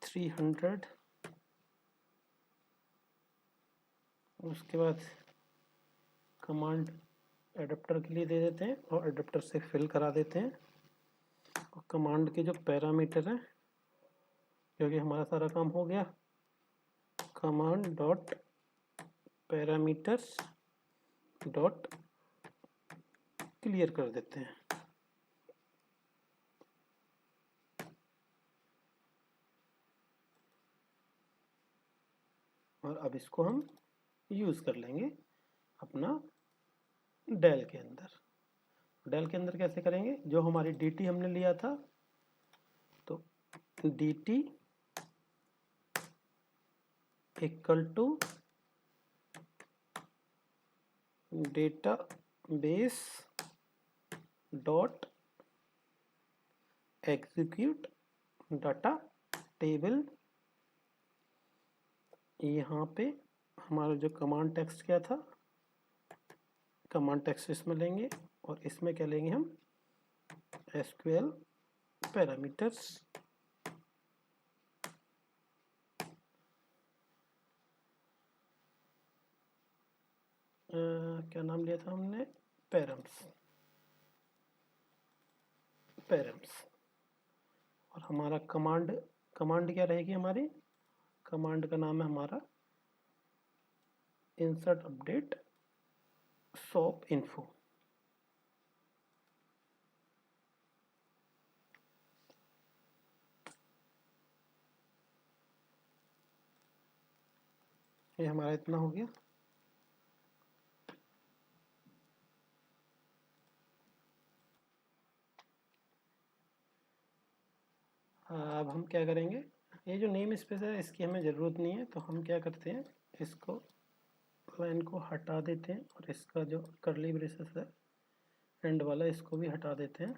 300। उसके बाद कमांड एडाप्टर के लिए दे देते हैं और एडाप्टर से फिल करा देते हैं, और कमांड के जो पैरामीटर हैं, क्योंकि हमारा सारा काम हो गया, command dot parameters dot clear कर देते हैं। और अब इसको हम यूज कर लेंगे अपना डेल के अंदर। डेल के अंदर कैसे करेंगे, जो हमारी dt हमने लिया था तो dt equal to database dot execute data table. यहाँ पे हमारा जो कमांड टेक्स्ट क्या था, कमांड टेक्स्ट इसमें लेंगे और इसमें क्या लेंगे हम, एसक्यूएल पैरामीटर्स। क्या नाम लिया था हमने, पैरम्स। और हमारा कमांड क्या रहेगी हमारी, कमांड का नाम है हमारा इंसर्ट अपडेट शॉप इन्फो। ये हमारा इतना हो गया। अब हम क्या करेंगे, ये जो नेम स्पेस है इसकी हमें ज़रूरत नहीं है, तो हम क्या करते हैं, इसको लाइन को हटा देते हैं और इसका जो कर्ली ब्रेसेस है एंड वाला इसको भी हटा देते हैं।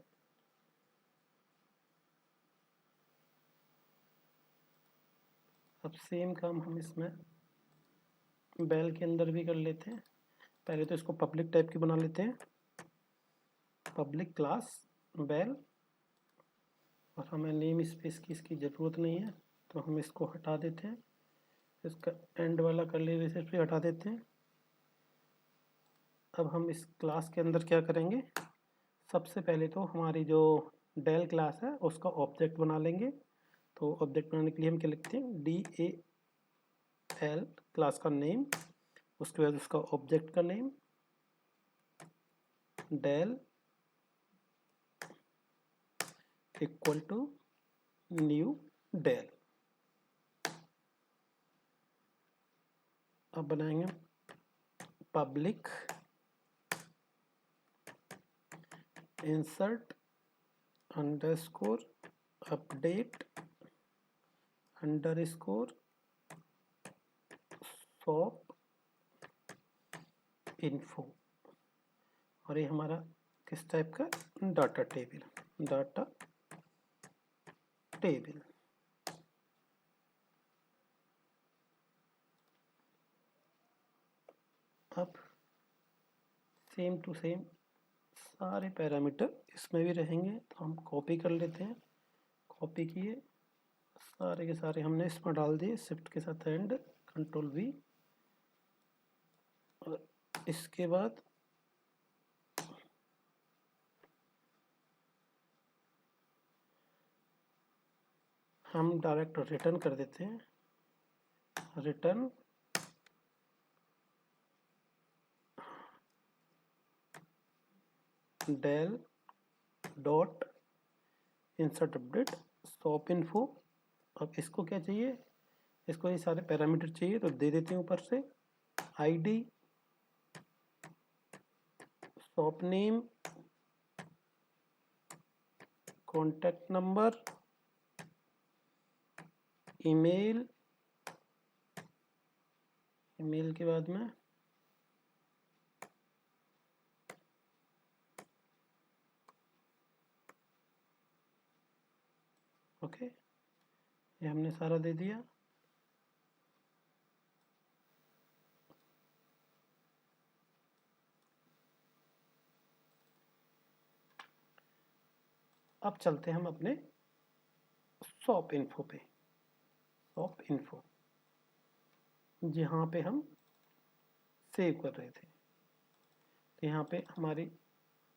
अब सेम काम हम इसमें बेल के अंदर भी कर लेते हैं। पहले तो इसको पब्लिक टाइप की बना लेते हैं, पब्लिक क्लास बेल, और हमें नेम स्पेस की इसकी ज़रूरत नहीं है तो हम इसको हटा देते हैं। इसका एंड वाला कर्ली ब्रेसेस भी हटा देते हैं। अब हम इस क्लास के अंदर क्या करेंगे, सबसे पहले तो हमारी जो डेल क्लास है उसका ऑब्जेक्ट बना लेंगे। तो ऑब्जेक्ट बनाने के लिए हम क्या लिखते हैं, DAL क्लास का नेम, उसके बाद उसका ऑब्जेक्ट का name DAL equal to new DAL. अब बनाएंगे public insert underscore update underscore shop info. और ये हमारा किस टाइप का, डाटा टेबल। अब सेम टू सेम सारे पैरामीटर इसमें भी रहेंगे, तो हम कॉपी कर लेते हैं। कॉपी किए, सारे के सारे हमने इसमें डाल दिए, शिफ्ट के साथ एंड कंट्रोल V। और इसके बाद हम डायरेक्ट रिटर्न कर देते हैं, return DAL dot insert update shop info. अब इसको क्या चाहिए, इसको ये सारे पैरामीटर चाहिए तो दे देते हैं ऊपर से, ID, shop name, contact number, email के बाद में ओके, ये हमने सारा दे दिया। अब चलते हैं हम अपने शॉप इन्फो पे। शॉप इन्फो जहाँ पे हम सेव कर रहे थे, तो यहाँ पे हमारी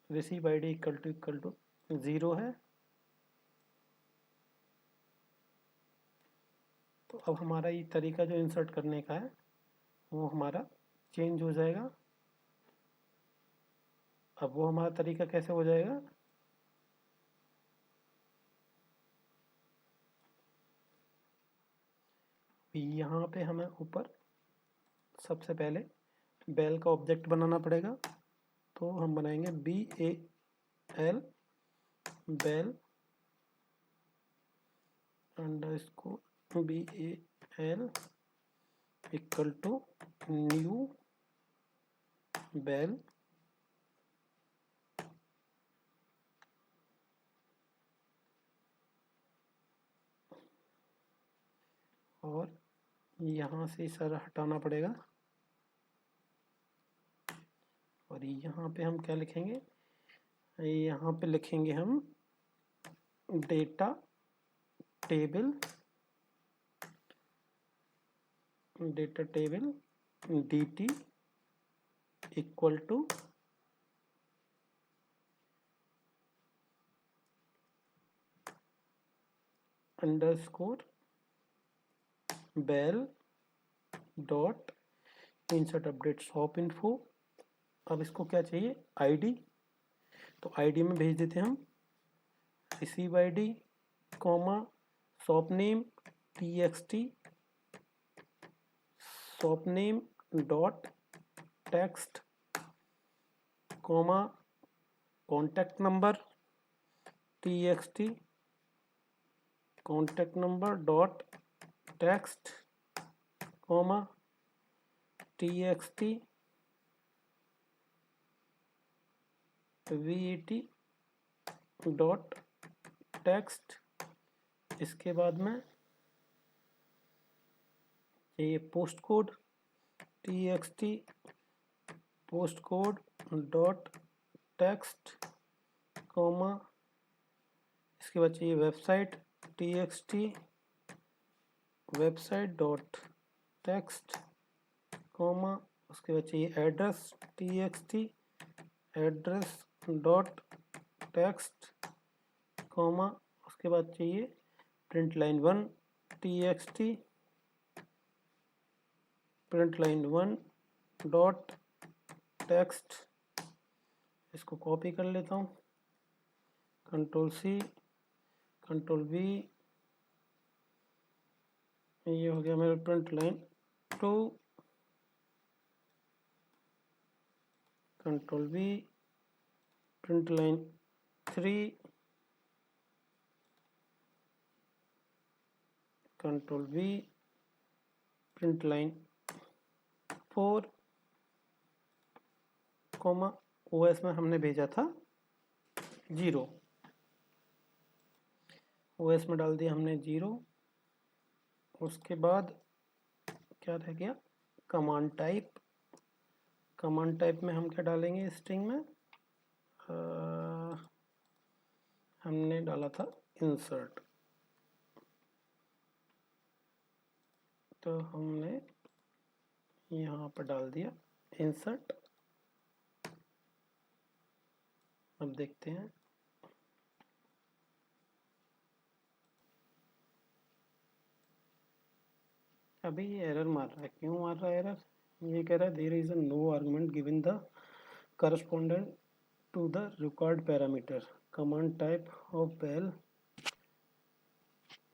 रिसीव ID इक्वल टू 0 है। तो अब हमारा ये तरीका जो इंसर्ट करने का है वो हमारा चेंज हो जाएगा। अब वो हमारा तरीका कैसे हो जाएगा, यहाँ पे हमें ऊपर सबसे पहले बेल का ऑब्जेक्ट बनाना पड़ेगा। तो हम बनाएंगे BAL BAL underscore BAL equal to new BAL और यहाँ से सर हटाना पड़ेगा और यहाँ पे हम क्या लिखेंगे, यहाँ पे लिखेंगे हम data table dt equal to underscore BAL dot insert update shop info. अब इसको क्या चाहिए, आईडी, तो आईडी में भेज देते हैं हम receive ID comma shop name txt shop name dot text comma contact number txt contact number dot text comma txt vat dot text. इसके बाद में ये post code txt post code dot text comma, इसके बाद चाहिए website txt website dot text comma, उसके बाद चाहिए address txt address dot text comma, उसके बाद चाहिए print line 1 txt print line 1 dot text. इसको कॉपी कर लेता हूँ, कंट्रोल C कंट्रोल V, ये हो गया मेरा print line 2, control V print line 3, control V print line 4 comma OS में हमने भेजा था 0, OS में डाल दिया हमने 0। उसके बाद क्या रह गया, कमांड टाइप, कमांड टाइप में हम क्या डालेंगे, स्ट्रिंग में हमने डाला था इंसर्ट, तो हमने यहाँ पर डाल दिया इंसर्ट। अब देखते हैं, अभी ये एरर मार रहा है, क्यों मार रहा है एरर, ये कह रहा है there is a no argument given the correspondent to the required parameter command type of BAL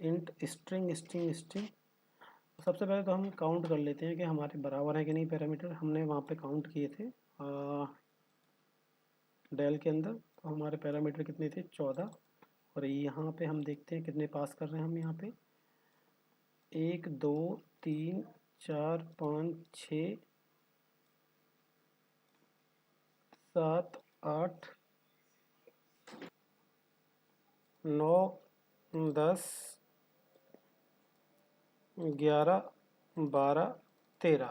int string string string. सबसे पहले तो हम काउंट कर लेते हैं कि हमारे बराबर है कि नहीं पैरामीटर, हमने वहाँ पे काउंट किए थे डेल के अंदर, तो हमारे पैरामीटर कितने थे 14, और यहाँ पे हम देखते हैं कितने पास कर रहे हैं हम, यहाँ पे 1 2 3 4 5 6 7 8 9 10 11 12 13,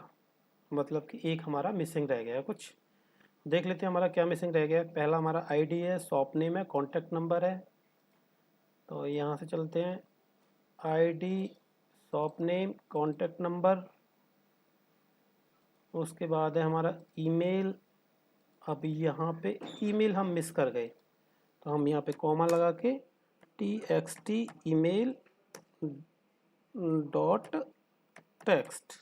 मतलब कि एक हमारा मिसिंग रह गया है। कुछ देख लेते हैं हमारा क्या मिसिंग रह गया है। पहला हमारा आईडी है, शॉप नेम है, कॉन्टैक्ट नंबर है, तो यहाँ से चलते हैं ID shop name contact number, उसके बाद है हमारा ईमेल। अब यहाँ पे ईमेल हम मिस कर गए, तो हम यहाँ पे कॉमा लगा के txt ईमेल डॉट टेक्स्ट।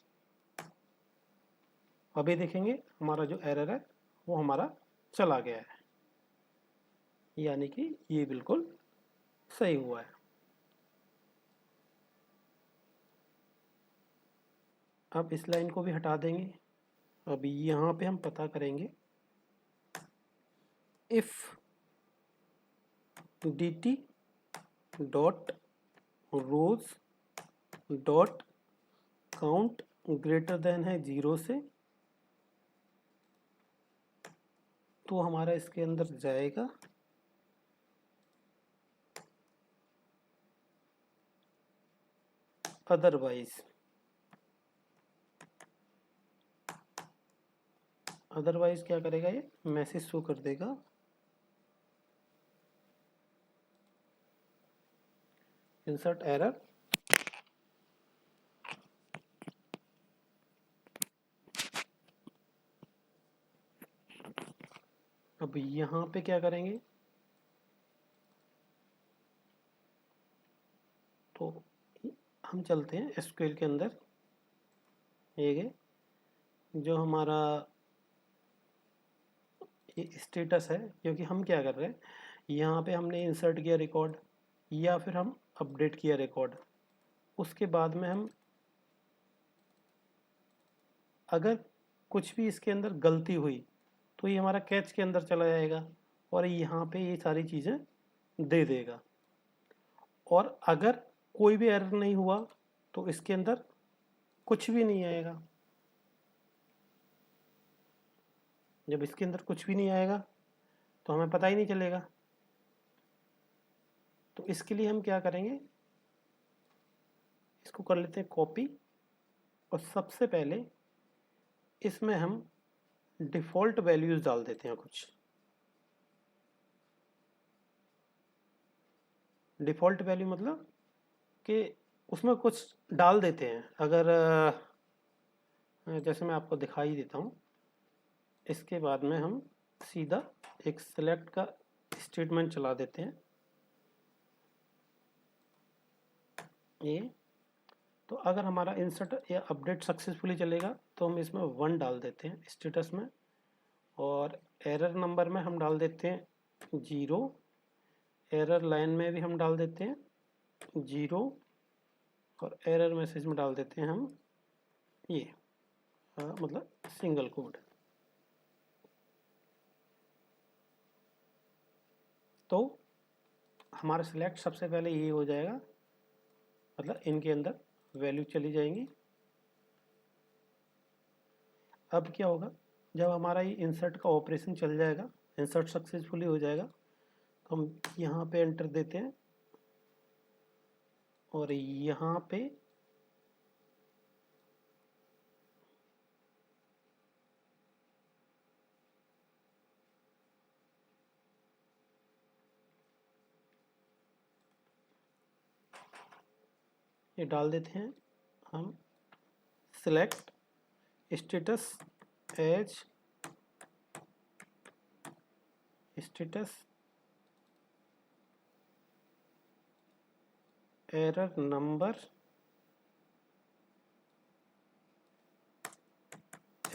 अभी देखेंगे हमारा जो एरर है वो हमारा चला गया है, यानी कि ये बिल्कुल सही हुआ है। अब इस लाइन को भी हटा देंगे। अब यहाँ पे हम पता करेंगे if dt dot rows dot count greater than है 0 से, तो हमारा इसके अंदर जाएगा अदरवाइज क्या करेगा, ये मैसेज शो कर देगा इंसर्ट एरर। अब यहाँ पे क्या करेंगे, तो हम चलते हैं एसक्यूएल के अंदर। ये जो हमारा ये स्टेटस है, क्योंकि हम क्या कर रहे हैं, यहाँ पे हमने इंसर्ट किया रिकॉर्ड या फिर हम अपडेट किया रिकॉर्ड, उसके बाद में हम अगर कुछ भी इसके अंदर गलती हुई तो ये हमारा कैच के अंदर चला जाएगा और यहाँ पे ये सारी चीज़ें दे देगा। और अगर कोई भी एरर नहीं हुआ तो इसके अंदर कुछ भी नहीं आएगा। जब इसके अंदर कुछ भी नहीं आएगा तो हमें पता ही नहीं चलेगा। तो इसके लिए हम क्या करेंगे, इसको कर लेते हैं कॉपी, और सबसे पहले इसमें हम डिफ़ॉल्ट वैल्यूज़ डाल देते हैं। कुछ डिफ़ॉल्ट वैल्यू मतलब कि उसमें कुछ डाल देते हैं। अगर जैसे मैं आपको दिखाई देता हूँ, इसके बाद में हम सीधा एक सेलेक्ट का स्टेटमेंट चला देते हैं। ये तो अगर हमारा इंसर्ट या अपडेट सक्सेसफुली चलेगा तो हम इसमें 1 डाल देते हैं स्टेटस में, और एरर नंबर में हम डाल देते हैं 0, एरर लाइन में भी हम डाल देते हैं 0, और एरर मैसेज में डाल देते हैं हम ये मतलब सिंगल कोड। तो हमारा सिलेक्ट सबसे पहले ये हो जाएगा, मतलब इनके अंदर वैल्यू चली जाएंगी। अब क्या होगा, जब हमारा ये इंसर्ट का ऑपरेशन चल जाएगा, इंसर्ट सक्सेसफुली हो जाएगा, तो हम यहाँ पे एंटर देते हैं और यहाँ पे ये डाल देते हैं हम select status as status error number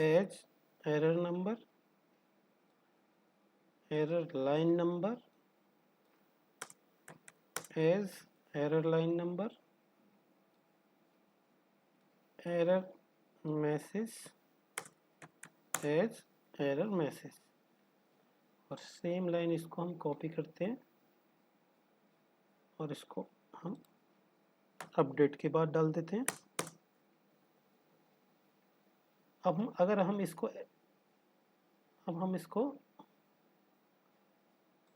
as error number, error line number as error line number, error message as error message. और सेम लाइन इसको हम कॉपी करते हैं और इसको हम अपडेट के बाद डाल देते हैं। अब हम इसको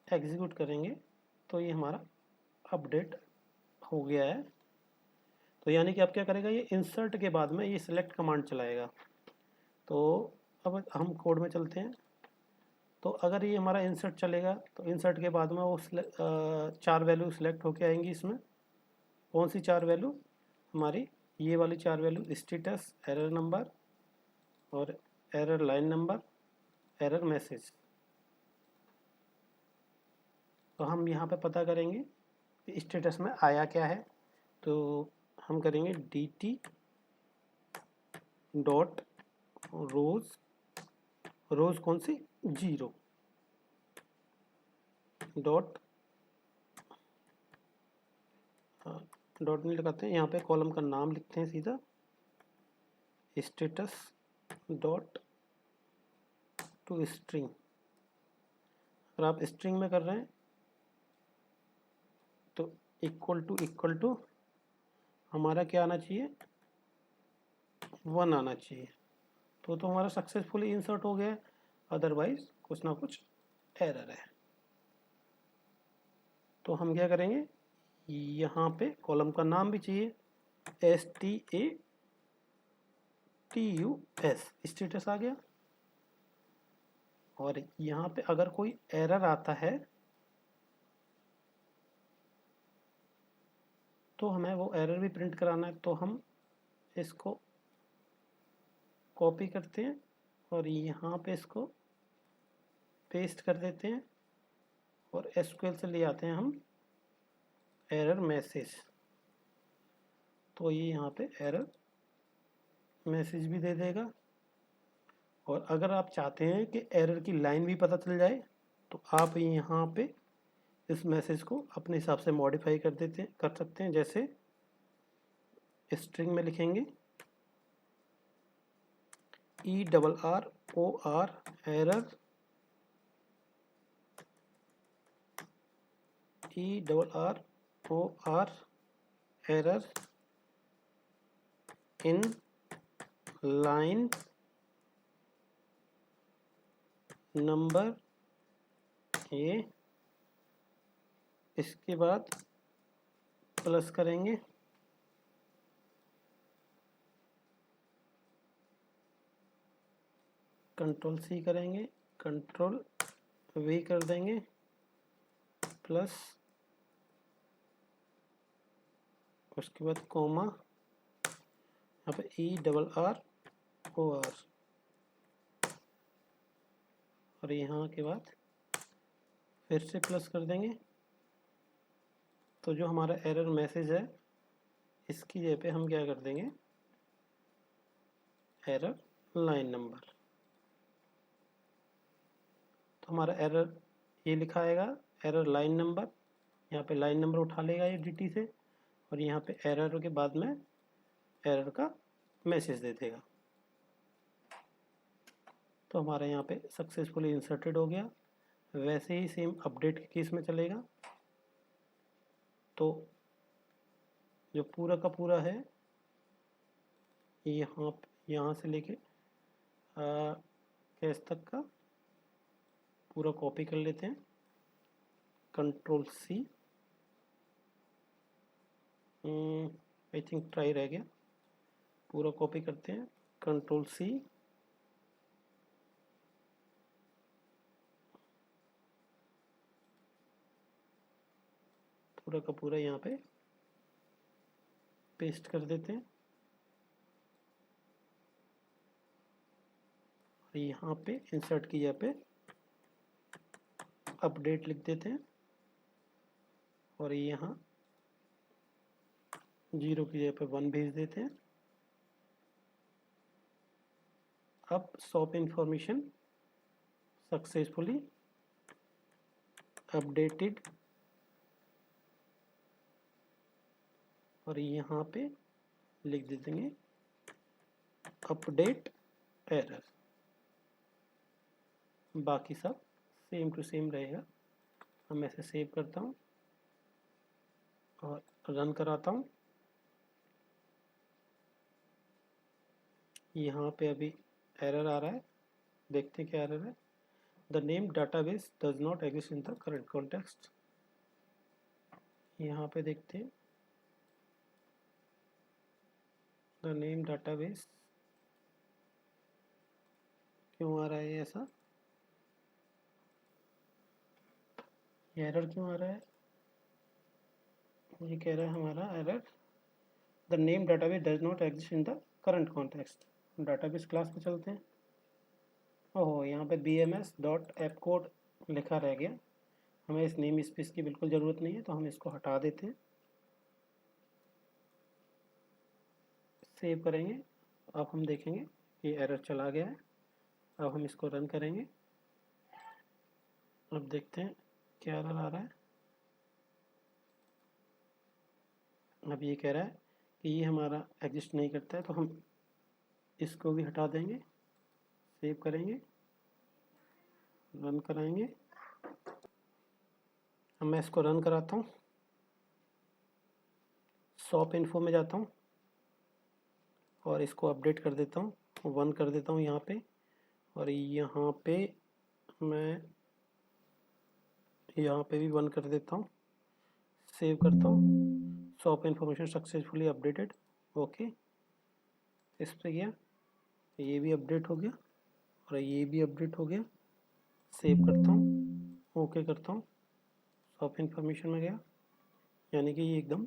एग्जीक्यूट करेंगे तो ये हमारा अपडेट हो गया है। तो यानी कि अब क्या करेगा, ये इंसर्ट के बाद में ये सिलेक्ट कमांड चलाएगा। तो अब हम कोड में चलते हैं। तो अगर ये हमारा इंसर्ट चलेगा तो इंसर्ट के बाद में वो 4 वैल्यू सिलेक्ट होके आएंगी। इसमें कौन सी 4 वैल्यू, हमारी ये वाली 4 वैल्यू, स्टेटस, एरर नंबर और error line number, error message. तो हम यहाँ पे पता करेंगे कि स्टेटस में आया क्या है। तो हम करेंगे dt डॉट रोज, रोज कौन सी, 0 डॉट, डॉट नहीं लगाते हैं यहाँ पे, कॉलम का नाम लिखते हैं सीधा, स्टेटस डॉट टू स्ट्रिंग। अगर आप स्ट्रिंग में कर रहे हैं तो इक्वल टू हमारा क्या आना चाहिए, 1 आना चाहिए, तो हमारा सक्सेसफुली इंसर्ट हो गया है, अदरवाइज कुछ ना कुछ एरर है। तो हम क्या करेंगे, यहाँ पे कॉलम का नाम भी चाहिए, STATUS स्टेटस आ गया। और यहाँ पे अगर कोई एरर आता है तो हमें वो एरर भी प्रिंट कराना है, तो हम इसको कॉपी करते हैं और यहाँ पे इसको पेस्ट कर देते हैं और SQL से ले आते हैं हम एरर मैसेज। तो ये यहाँ पे एरर मैसेज भी दे देगा। और अगर आप चाहते हैं कि एरर की लाइन भी पता चल जाए तो आप यहाँ पे इस मैसेज को अपने हिसाब से मॉडिफाई कर सकते हैं। जैसे स्ट्रिंग में लिखेंगे ERROR error, ERROR error in line number ये, इसके बाद प्लस करेंगे, कंट्रोल C करेंगे, कंट्रोल V कर देंगे, प्लस उसके बाद कोमा, यहाँ पे ERROR और यहाँ के बाद फिर से प्लस कर देंगे। तो जो हमारा एरर मैसेज है इसकी जगह पे हम क्या कर देंगे, एरर लाइन नंबर। तो हमारा एरर ये लिखा आएगा, एरर लाइन नंबर, यहाँ पे लाइन नंबर उठा लेगा ये DT से और यहाँ पे एरर के बाद में एरर का मैसेज दे देगा। तो हमारा यहाँ पे सक्सेसफुली इंसर्टेड हो गया। वैसे ही सेम अपडेट के केस में चलेगा। तो जो पूरा का पूरा है यहाँ से लेके केस तक का पूरा कॉपी कर लेते हैं, control C, I think try रह गया, पूरा कॉपी करते हैं, कंट्रोल C, पूरा का पूरा यहाँ पे पेस्ट कर देते हैं और यहाँ पे इंसर्ट की जगह पे अपडेट लिख देते हैं और यहाँ 0 की जगह पे 1 भेज देते हैं। अब शॉप इंफॉर्मेशन सक्सेसफुली अपडेटेड और यहाँ पे लिख देंगे अपडेट एरर। बाकी सब सेम टू सेम रहेगा। मैं इसे सेव करता हूँ और रन कराता हूँ। यहाँ पे अभी एरर आ रहा है, देखते हैं क्या एरर है। The name database does not exist in the current context. यहाँ पे देखते हैं द नेम डाटाबेस क्यों आ रहा है ऐसा, एरर क्यों आ रहा है। ये कह रहा है हमारा error the name database does not exist in the current context. Database class पे चलते हैं। ओहो, यहाँ पे bms.appcode लिखा रह गया। हमें इस नेम स्पेस की बिल्कुल ज़रूरत नहीं है, तो हम इसको हटा देते हैं, सेव करेंगे। अब हम देखेंगे ये एरर चला गया है। अब हम इसको रन करेंगे। अब देखते हैं क्या एरर आ रहा है। अब ये कह रहा है कि ये हमारा एग्जिस्ट नहीं करता है, तो हम इसको भी हटा देंगे, सेव करेंगे, रन कराएंगे। अब मैं इसको रन कराता हूँ। शॉप इन्फो में जाता हूँ, और इसको अपडेट कर देता हूँ, 1 कर देता हूँ यहाँ पे, और यहाँ पे मैं यहाँ पे भी 1 कर देता हूँ, सेव करता हूँ, shop information successfully updated, okay. इस पे गया, ये भी अपडेट हो गया और ये भी अपडेट हो गया, सेव करता हूँ, ओके करता हूँ, शॉप इन्फॉर्मेशन में गया, यानी कि ये एकदम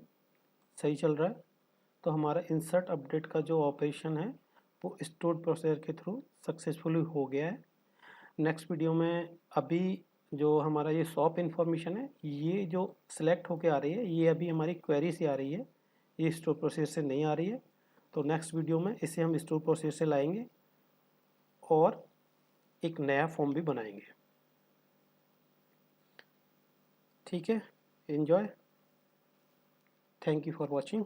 सही चल रहा है। तो हमारा इंसर्ट अपडेट का जो ऑपरेशन है वो स्टोर प्रोसेसर के थ्रू सक्सेसफुली हो गया है। नेक्स्ट वीडियो में अभी जो हमारा ये शॉप इन्फॉर्मेशन है, ये जो सिलेक्ट होके आ रही है, ये अभी हमारी क्वेरी से आ रही है, ये स्टोर प्रोसेसर से नहीं आ रही है। तो नेक्स्ट वीडियो में इसे हम स्टोर प्रोसेसर से लाएंगे और एक नया फॉर्म भी बनाएंगे। ठीक है, enjoy, thank you for watching.